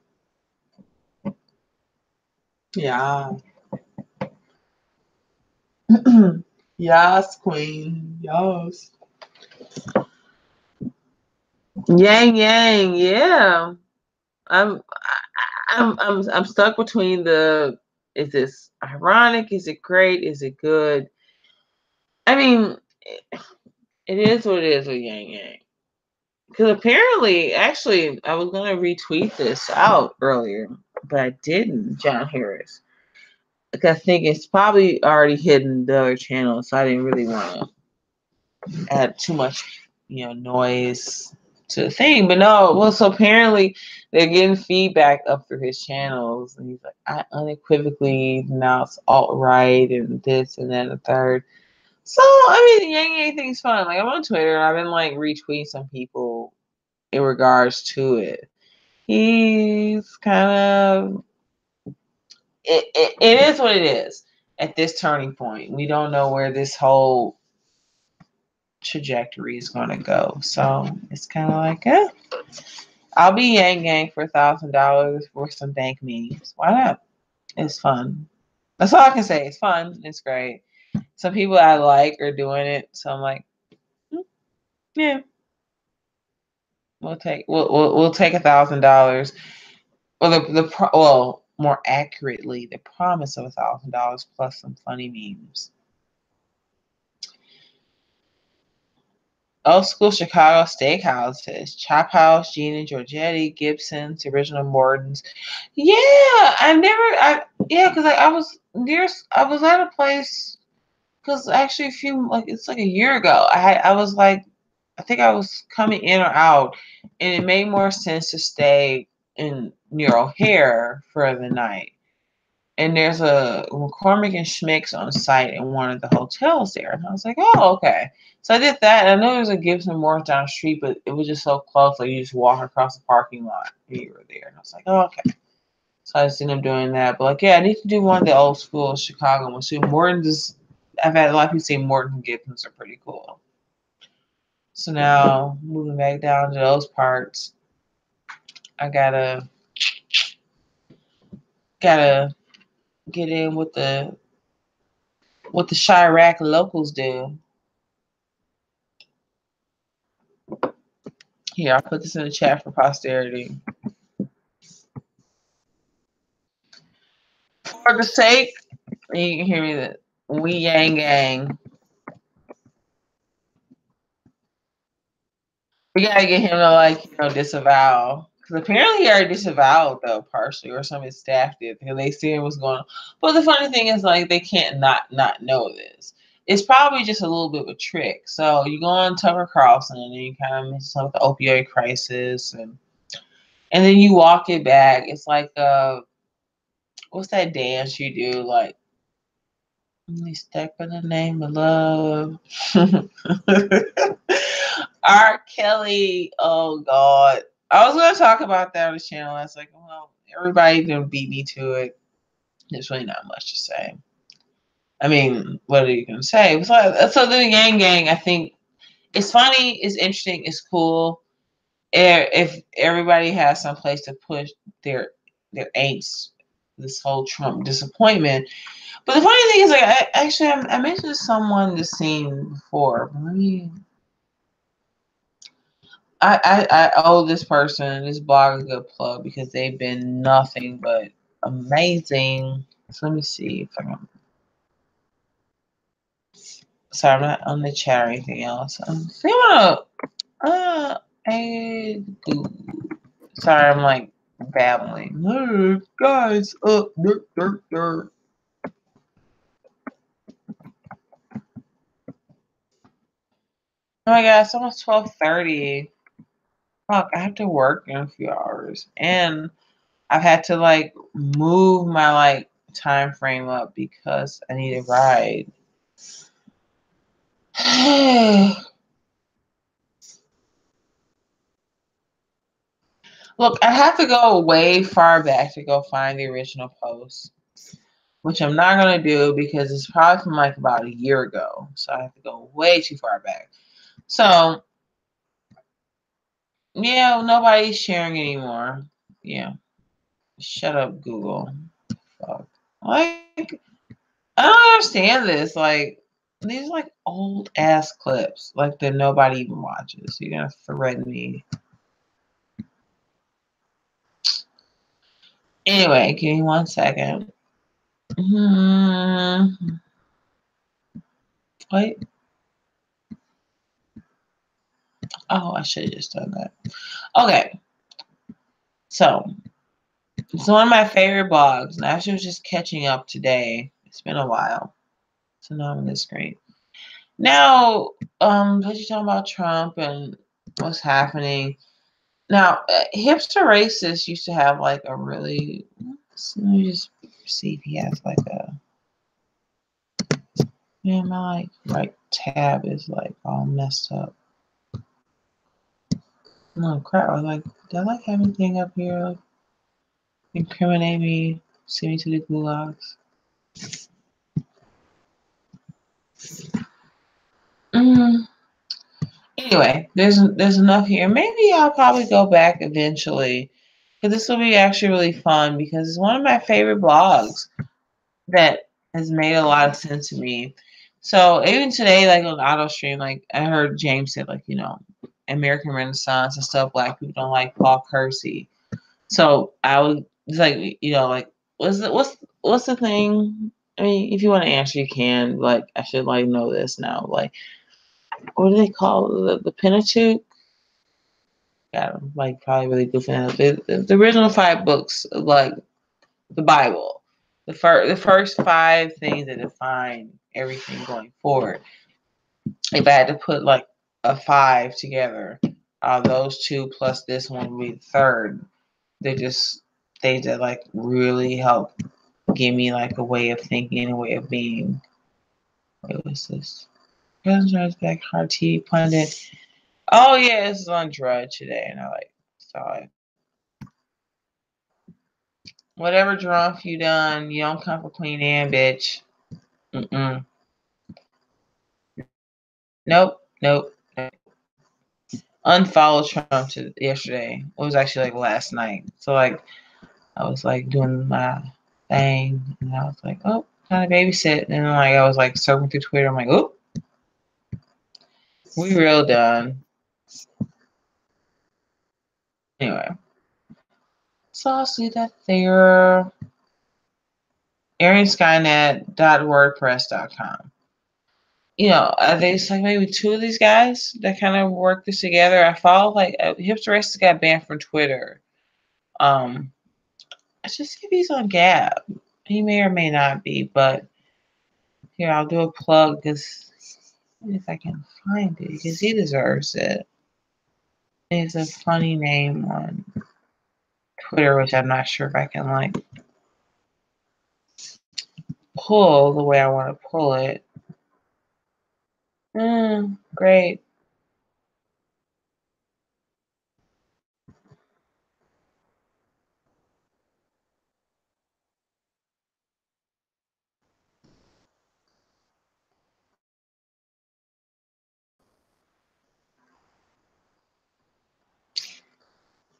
Yeah. Yes, queen. Yes. Yang yang, yeah. I'm I'm stuck between the is this ironic? Is it great? Is it good? I mean, it is what it is with Yang Yang. Because apparently, actually, I was gonna retweet this out earlier, but I didn't. John Harris. Like I think it's probably already hidden the other channel, so I didn't really want to add too much, you know, noise to the thing. But no, well, so apparently they're getting feedback up through his channels, and he's like, I unequivocally denounce alt-right and this and that and the third. So I mean, the Yang Yang thing's fun. Like I'm on Twitter, and I've been like retweeting some people in regards to it. He's kind of it is what it is at this turning point. We don't know where this whole trajectory is going to go. So it's kind of like, I'll be Yang Yang for $1,000 for some dank memes. Why not? It's fun. That's all I can say. It's fun. It's great. Some people I like are doing it, so I'm like, yeah, we'll take $1,000. Well, more accurately, the promise of $1,000 plus some funny memes. Old school Chicago steakhouses, Chop House, Gene and Giorgetti, Gibson's, Original Morton's. Yeah, because I was I was at a place because actually it's like a year ago. I was like, I think I was coming in or out, and it made more sense to stay in near O'Hare for the night. And there's a McCormick and Schmick's on site in one of the hotels there. And I was like, oh, okay. So I did that. And I know there's a Gibson Morris down the street, but it was just so close. Like you just walk across the parking lot and you were there. And I was like, oh, okay. So I seen them doing that. But like, yeah, I need to do one of the old school Chicago ones too. Morton's, I've had a lot of people say Morton and Gibsons are pretty cool. So now moving back down to those parts, I gotta get in with the Chirac locals do. Here, I'll put this in the chat for posterity. For the sake, you can hear me, that we Yang Gang. We gotta get him to like, disavow. Because apparently he already disavowed though, partially, or some of his staff did because they see what's going on. But the funny thing is, like, they can't not know this. It's probably just a little bit of a trick. So you go on Tucker Carlson and you kind of mention with the opioid crisis, and then you walk it back. It's like what's that dance you do? Like, only step in the name of love. R. Kelly. Oh God. I was gonna talk about that on the channel. I was like, well, everybody gonna beat me to it. There's really not much to say. I mean, what are you gonna say? So the Yang Gang, I think it's funny, it's interesting, it's cool. If everybody has some place to push their angst, this whole Trump disappointment. But the funny thing is, like, I mentioned to someone the scene before. Let me. I owe this person, this blog, a good plug because they've been nothing but amazing. So let me see if I can. Sorry, I'm not on the chat or anything else. So you wanna sorry, I'm like babbling. Hey, guys, dirt. Oh my god, it's almost 12:30. Fuck, I have to work in a few hours. And I've had to like move my like time frame up because I need a ride. Look, I have to go way far back to go find the original post, which I'm not gonna do because it's probably from like about a year ago. So I have to go way too far back. So yeah, nobody's sharing anymore. Yeah. Shut up, Google. Fuck. Like, I don't understand this. Like, these like old ass clips, like that nobody even watches. You're gonna threaten me. Anyway, give me 1 second. Wait. Oh, I should have just done that. Okay. So, it's one of my favorite blogs. And I actually was just catching up today. It's been a while. So now I'm on the screen. Now, what you talking about Trump and what's happening? Now, Hipster Racist used to have like a really. Let me just see if he has like a. Man, my like right tab is like all messed up. No crap! I was like, do I like have anything up here? Like, incriminate me, send me to the gulags. Anyway, there's enough here. Maybe I'll probably go back eventually, because this will be actually really fun because it's one of my favorite blogs that has made a lot of sense to me. So even today, like on Auto Stream, like I heard James said, like, American Renaissance and stuff. Black people don't like Paul Kersey. So I was like, like what's the thing? I mean, if you want to answer, you can. Like, I should like know this now. Like, what do they call the Pentateuch? Yeah, I'm like probably really goofing out. The original 5 books, like the Bible. The first 5 things that define everything going forward. If I had to put like a 5 together, those 2 plus this one would be the third. They're just things that like really help give me like a way of thinking, a way of being. What was this? President back hard TV pundit. Oh yeah, this is on Drudge today, and I like saw it. Whatever Trump you done, you don't come for Queen Anne, bitch. Mm-mm. Nope. Unfollowed Trump yesterday. It was actually like last night. So like I was like doing my thing, and I was like, oh, time to babysit. And then like I was like surfing through Twitter. I'm like, oh, we real done. Anyway, so I'll see that there. ArianSkynet.wordpress.com. You know, there's like maybe 2 of these guys that kind of work this together. I follow like Hipster Racist got banned from Twitter. I just think he's on Gab. He may or may not be, but here I'll do a plug because if I can find it, because he deserves it. It's a funny name on Twitter, which I'm not sure if I can like pull the way I want to pull it. Great.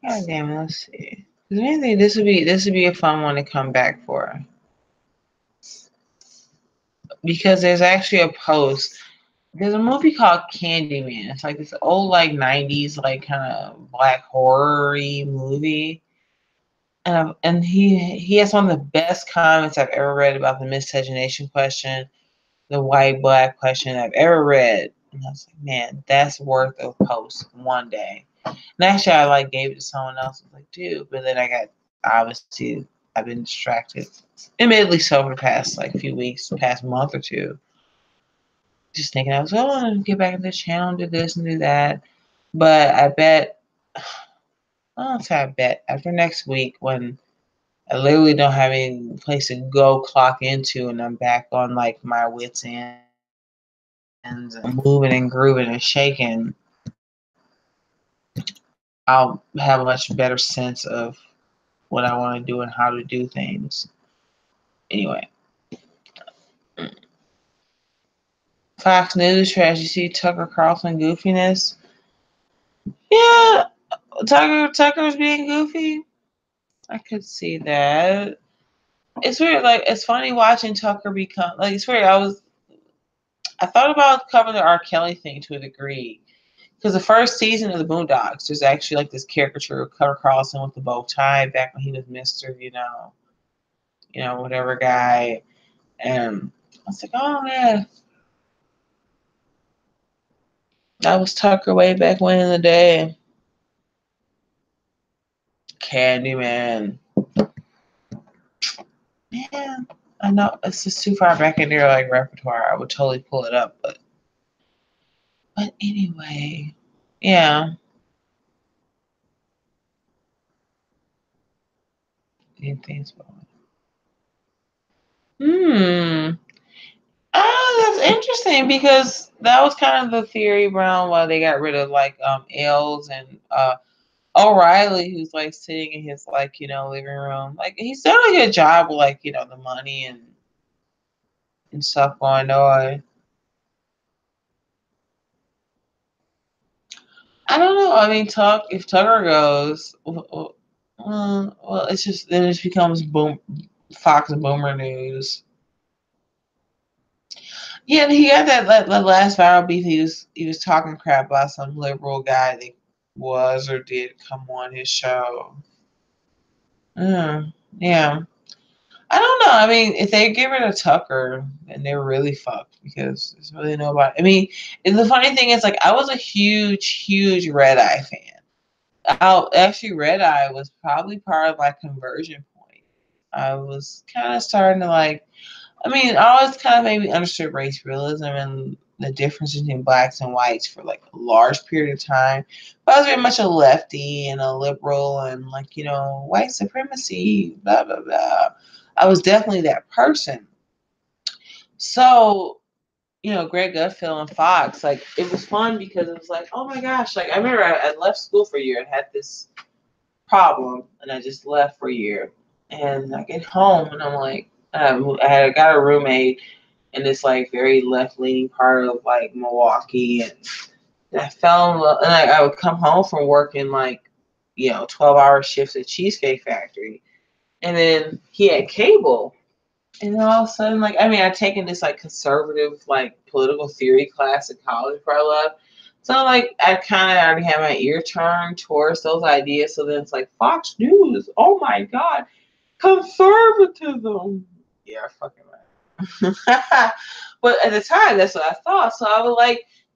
God damn it, let's see. Because anything, this would be a fun one to come back for. Because there's actually a post. There's a movie called Candyman. It's like this old like 90s like kind of black horror-y movie. And he has one of the best comments I've ever read about the miscegenation question, the white black question I've ever read. And I was like, man, that's worth a post one day. And actually I like gave it to someone else. I was like, dude, but then obviously I've been distracted. Admittedly so for the past like few weeks, past month or two. Just thinking I was, oh, I want to get back into the channel and do this and do that. But I bet after next week when I literally don't have any place to go clock into and I'm back on like my wits end and moving and grooving and shaking, I'll have a much better sense of what I want to do and how to do things. Anyway. Fox News trash. You see Tucker Carlson goofiness? Yeah, Tucker's being goofy. I could see that. It's weird. Like it's funny watching Tucker become like it's weird. I thought about covering the R. Kelly thing to a degree because the first season of the Boondocks, there's actually like this caricature of Tucker Carlson with the bow tie back when he was Mister, whatever guy, and I was like, oh man, that was Tucker way back when in the day. Candyman. Yeah, I know it's just too far back in their like repertoire. I would totally pull it up, but anyway, yeah. Anything's going. That's interesting because that was kind of the theory around why they got rid of like Ailes and O'Reilly, who's like sitting in his like living room. Like he's done a good job with like the money and stuff going on. I don't know. I mean, if Tucker goes, well, it's just then it becomes Fox and Boomer News. Yeah, he got that last viral beef. He was talking crap about some liberal guy that was or did come on his show. Yeah. I don't know. I mean, if they get rid of Tucker, then they're really fucked because there's really nobody. I mean, the funny thing is, like, I was a huge Red Eye fan. Actually, Red Eye was probably part of my conversion point. I was kind of starting to like, I mean, I always kind of maybe understood race realism and the difference between blacks and whites for like a large period of time. But I was very much a lefty and a liberal and like, white supremacy, blah, blah, blah. I was definitely that person. So, Greg Gutfeld and Fox, like, it was fun because it was like, oh my gosh, like, I remember I left school for a year and had this problem, and I just left for a year. And I get home, and I'm like, I got a roommate in this, like, very left-leaning part of, like, Milwaukee, and I fell in love, and I would come home from working, like, 12-hour shifts at Cheesecake Factory, and then he had cable. And then all of a sudden, like, I mean, I'd taken this, like, conservative, like, political theory class at college before I left. So, like, I kind of already had my ear turned towards those ideas. So then it's like, Fox News, oh my God, conservatism. Yeah, fucking right. But at the time, that's what I thought. So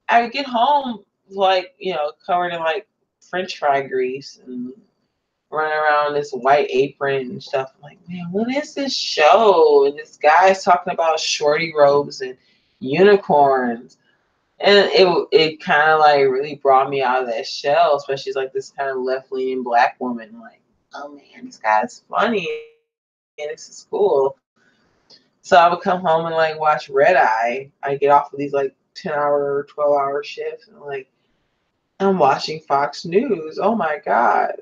I would get home, like, covered in, like, French fry grease and running around this white apron and stuff. I'm like, man, what is this show? And this guy's talking about shorty robes and unicorns. And it kind of like really brought me out of that shell, especially as like this kind of left-leaning black woman. Like, oh man, this guy's funny and this is cool. So I would come home and like watch Red Eye. I get off of these like 10-hour, 12-hour shifts and like I'm watching Fox News. Oh my God.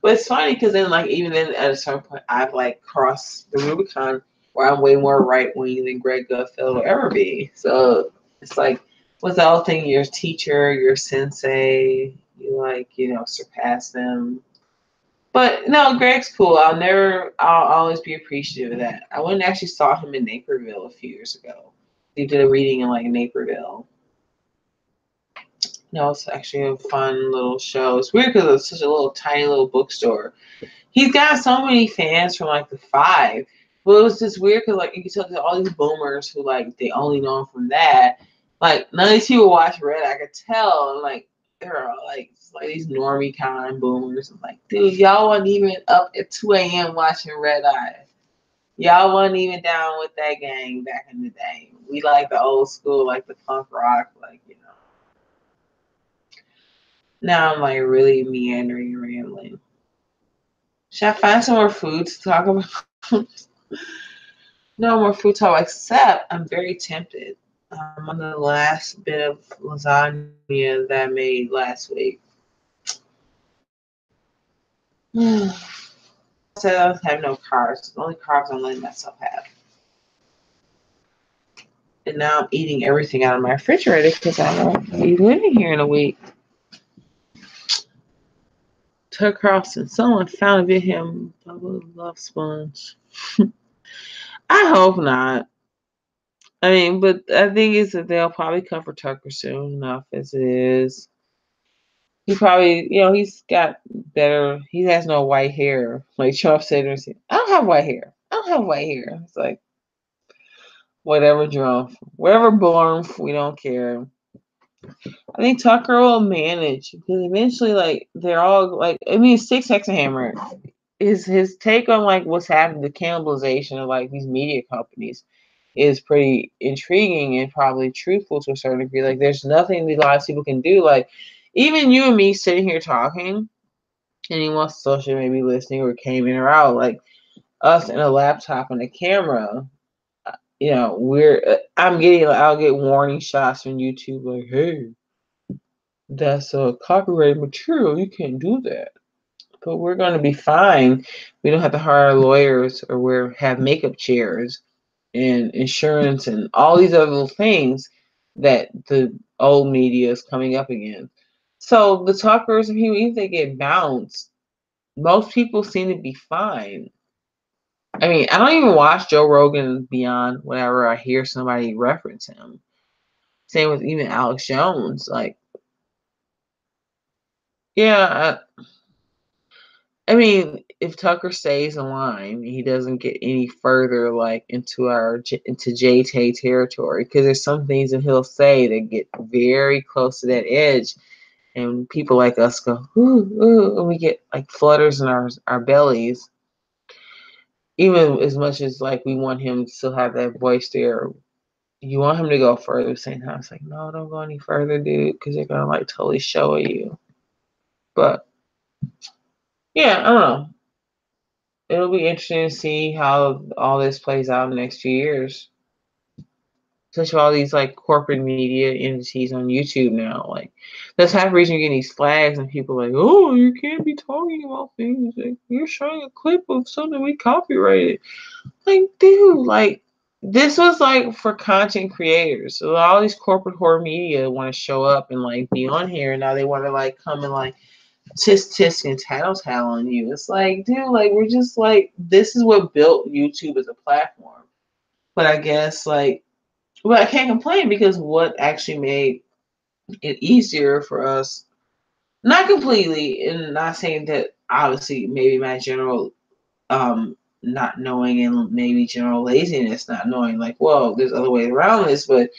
But it's funny because then, like, even then, at a certain point, I've like crossed the Rubicon where I'm way more right wing than Greg Gutfeld will ever be. So it's like, what's the whole thing? Your teacher, your sensei, you like, surpass them. But no, Greg's cool. I'll always be appreciative of that. I went and actually saw him in Naperville a few years ago. He did a reading in like Naperville. It's actually a fun little show. It's weird because it's such a little tiny little bookstore. He's got so many fans from like the Five. But it was just weird because like you can tell all these boomers who like they only know him from that. Like none of these people watch Red. I could tell. And, like they're all, like these normie kind boomers. I'm like, dude, y'all wasn't even up at 2 a.m. watching Red Eye. Y'all wasn't even down with that gang back in the day. We like the old school, like the punk rock, like. Now I'm like really meandering and rambling. Should I find some more food to talk about? No more food talk, except I'm very tempted. I'm on the last bit of lasagna that I made last week. I said I don't have no carbs. The only carbs I'm letting myself have. And now I'm eating everything out of my refrigerator because I won't be living here in a week. Tucker Carlson, someone found a bit him double love sponge. I hope not. I mean, but I think is that they'll probably come for Tucker soon enough as it is. He probably, he's got better. He has no white hair. Like Trump said, I don't have white hair. I don't have white hair. It's like whatever, Trump, whatever, born. We don't care. I think Tucker will manage because eventually, like they're all like. I mean, Six Hexahammer is his take on like what's happening, the cannibalization of like these media companies is pretty intriguing and probably truthful to a certain degree. Like there's nothing a lot of people can do. Like even you and me sitting here talking, anyone else social maybe listening or came in or out, like us and a laptop and a camera, I'll get warning shots from YouTube like, hey, that's a copyrighted material. You can't do that. But we're going to be fine. We don't have to hire lawyers or have makeup chairs and insurance and all these other things that the old media is coming up against. So the Tuckers and people, even if they get bounced, most people seem to be fine. I mean, I don't even watch Joe Rogan Beyond whenever I hear somebody reference him. Same with even Alex Jones. Like, yeah, I mean, if Tucker stays in line, he doesn't get any further like into JT territory because there's some things that he'll say that get very close to that edge, and people like us go, ooh, ooh, and we get like flutters in our bellies. Even as much as like we want him to still have that voice there, you want him to go further. At the same time, it's like, no, don't go any further, dude, because they're gonna like totally show you. But yeah, I don't know. It'll be interesting to see how all this plays out in the next few years. Especially all these like corporate media entities on YouTube now. Like that's half the reason you're getting these flags and people are like, oh, you can't be talking about things. Like, you're showing a clip of something we copyrighted. Like, dude, like this was like for content creators. So all these corporate horror media want to show up and like be on here. And now they want to like come and like tisk and tattle on you. It's like, dude, like we're just like this is what built YouTube as a platform. But I guess like, well, I can't complain because what actually made it easier for us, not completely, and not saying that obviously maybe my general not knowing and maybe general laziness, not knowing like, well, there's other ways around this, but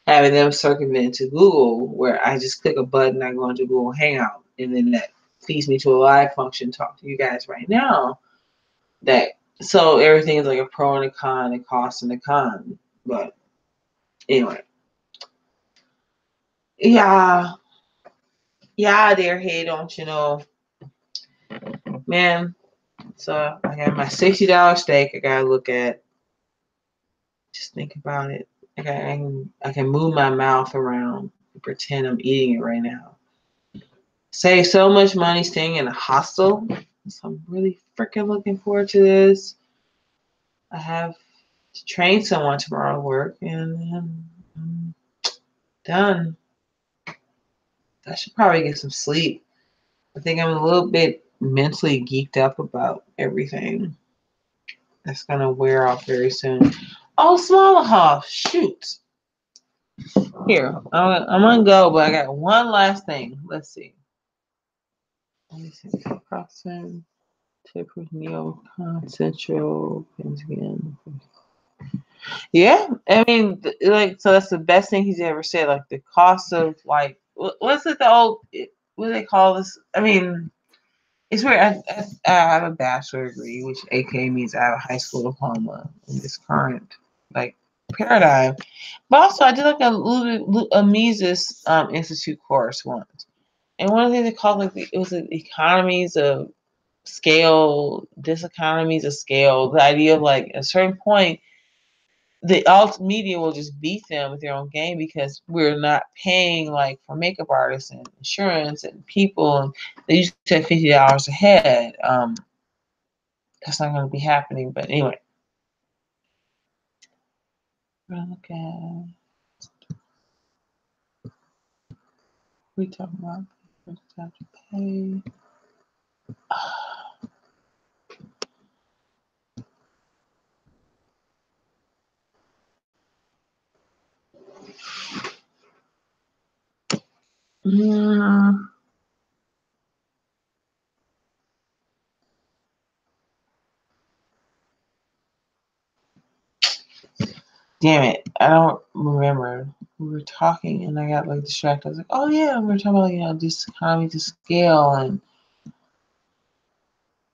having them circumvent to Google where I just click a button, I go into Google Hangout, and then that feeds me to a live function, talk to you guys right now. That so everything is like a pro and a con, a cost and a con. But anyway. Yeah. Yeah, dear, hey, don't you know, man. So I got my $60 steak. I gotta look at. Just think about it. I can move my mouth around and pretend I'm eating it right now. Save so much money staying in a hostel. So I'm really freaking looking forward to this. I have to train someone tomorrow at work, and then I'm done. I should probably get some sleep. I think I'm a little bit mentally geeked up about everything. That's gonna wear off very soon. Oh, Smallhoff, shoot. Here, I'm gonna go, but I got one last thing. Let's see. Let me see. Crossing, tip with neocon central, things again. Yeah, I mean, like, so that's the best thing he's ever said. Like the cost of like, what's it? The old, what do they call this? I mean, it's weird. I have a bachelor degree, which AKA means I have a high school diploma in this current like paradigm. But also, I did like a Mises Institute course once, and one of the things they called like it was the economies of scale, diseconomies of scale. The idea of like at a certain point, the alt media will just beat them with their own game because we're not paying like for makeup artists and insurance and people, and they used to have $50 a head. That's not going to be happening. But anyway, look at we talking about have to pay. Yeah. Damn it. I don't remember. We were talking and I got like distracted. I was like, oh yeah, we were talking about, this economy to scale and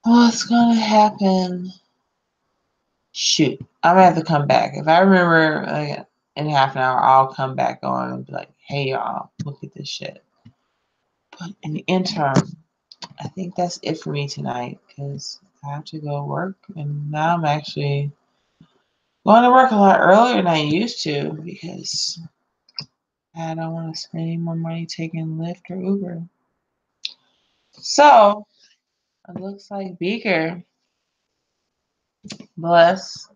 what's gonna happen. Shoot. I'm gonna have to come back. If I remember in half an hour, I'll come back on and be like, hey y'all, look at this shit. But in the interim, I think that's it for me tonight because I have to go work and now I'm actually going to work a lot earlier than I used to because I don't want to spend any more money taking Lyft or Uber. So it looks like Beaker, bless,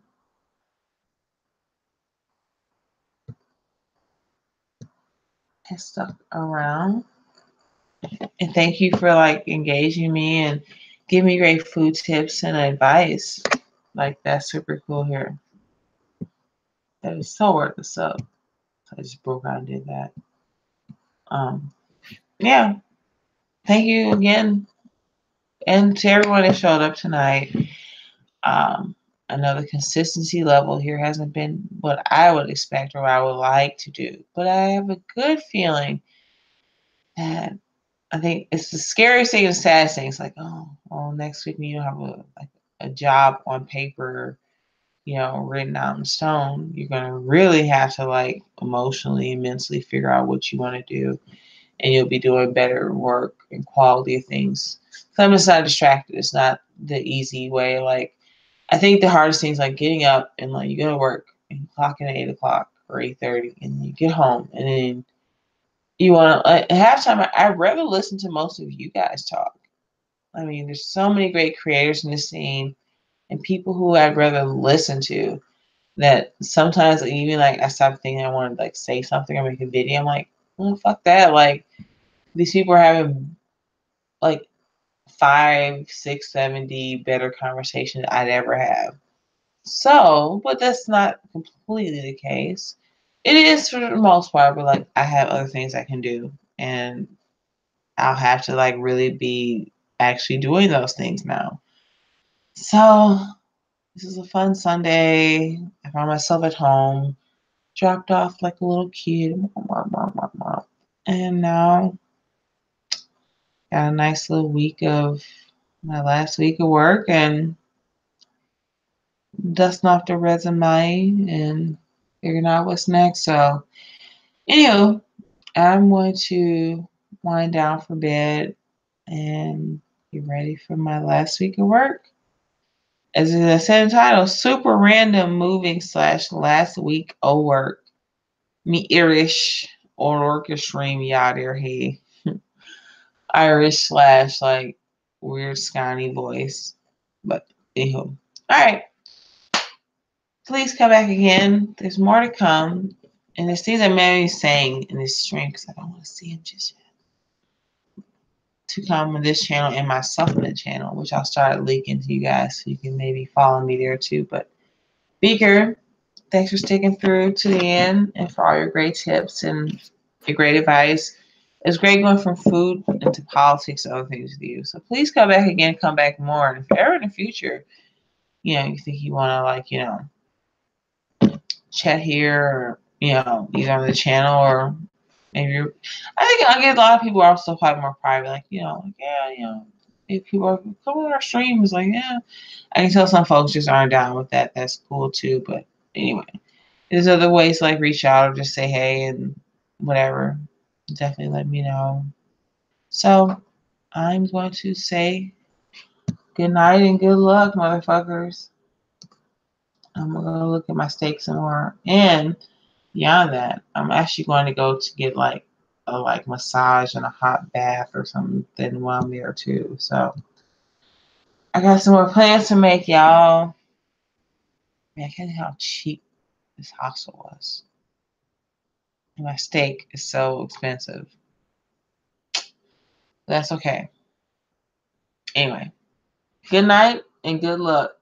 has stuck around. And thank you for like engaging me and giving me great food tips and advice. Like that's super cool here. That is so worth the sub. I just broke out and did that. Yeah. Thank you again. And to everyone that showed up tonight. I know the consistency level here hasn't been what I would expect or what I would like to do, but I have a good feeling that I think it's the scariest thing and saddest thing. It's like, oh, well, next week when you don't have a job on paper, written out in stone, you're gonna really have to like emotionally and mentally figure out what you want to do, and you'll be doing better work and quality of things. So I'm just not distracted. It's not the easy way. Like I think the hardest thing is like getting up and like you go to work and you clock in at 8 o'clock or 8:30, and you get home and then you want to at halftime. I'd rather listen to most of you guys talk. I mean, there's so many great creators in the scene and people who I'd rather listen to that sometimes even like I stop thinking I want to like say something or make a video. I'm like, oh fuck that. Like these people are having like 5, 6, 70 better conversations I'd ever have. So, but that's not completely the case. It is for the most part, but like I have other things I can do and I'll have to like really be actually doing those things now. So this is a fun Sunday. I found myself at home, dropped off like a little kid. And now got a nice little week of my last week of work and dusting off the resume and figuring out what's next. So, anywho, I'm going to wind down for bed and get ready for my last week of work. As I said in the title, super random moving / last week of work. Me Irish or orchestra yadir he. Irish / like weird Scotty voice. But anywho. Alright. Please come back again. There's more to come. And there's things I'm maybe saying in this stream because I don't want to see him just yet. To come on this channel and my supplement channel, which I'll start linking to you guys so you can maybe follow me there too. But Beaker, thanks for sticking through to the end and for all your great tips and your great advice. It's great going from food into politics and other things with you. So please come back again, come back more. And if ever in the future, you think you want to chat here or, either on the channel or maybe I think I get a lot of people are also quite more private, if people are coming on our streams, like, yeah. I can tell some folks just aren't down with that. That's cool too. But anyway, there's other ways to reach out or just say hey and whatever. Definitely let me know. So I'm going to say good night and good luck, motherfuckers. I'm going to look at my steaks some more. And beyond that, I'm actually going to go to get a massage and a hot bath or something while I'm there too. So I got some more plans to make, y'all. Man, I can't tell how cheap this hostel was. And my steak is so expensive. That's okay. Anyway, good night and good luck.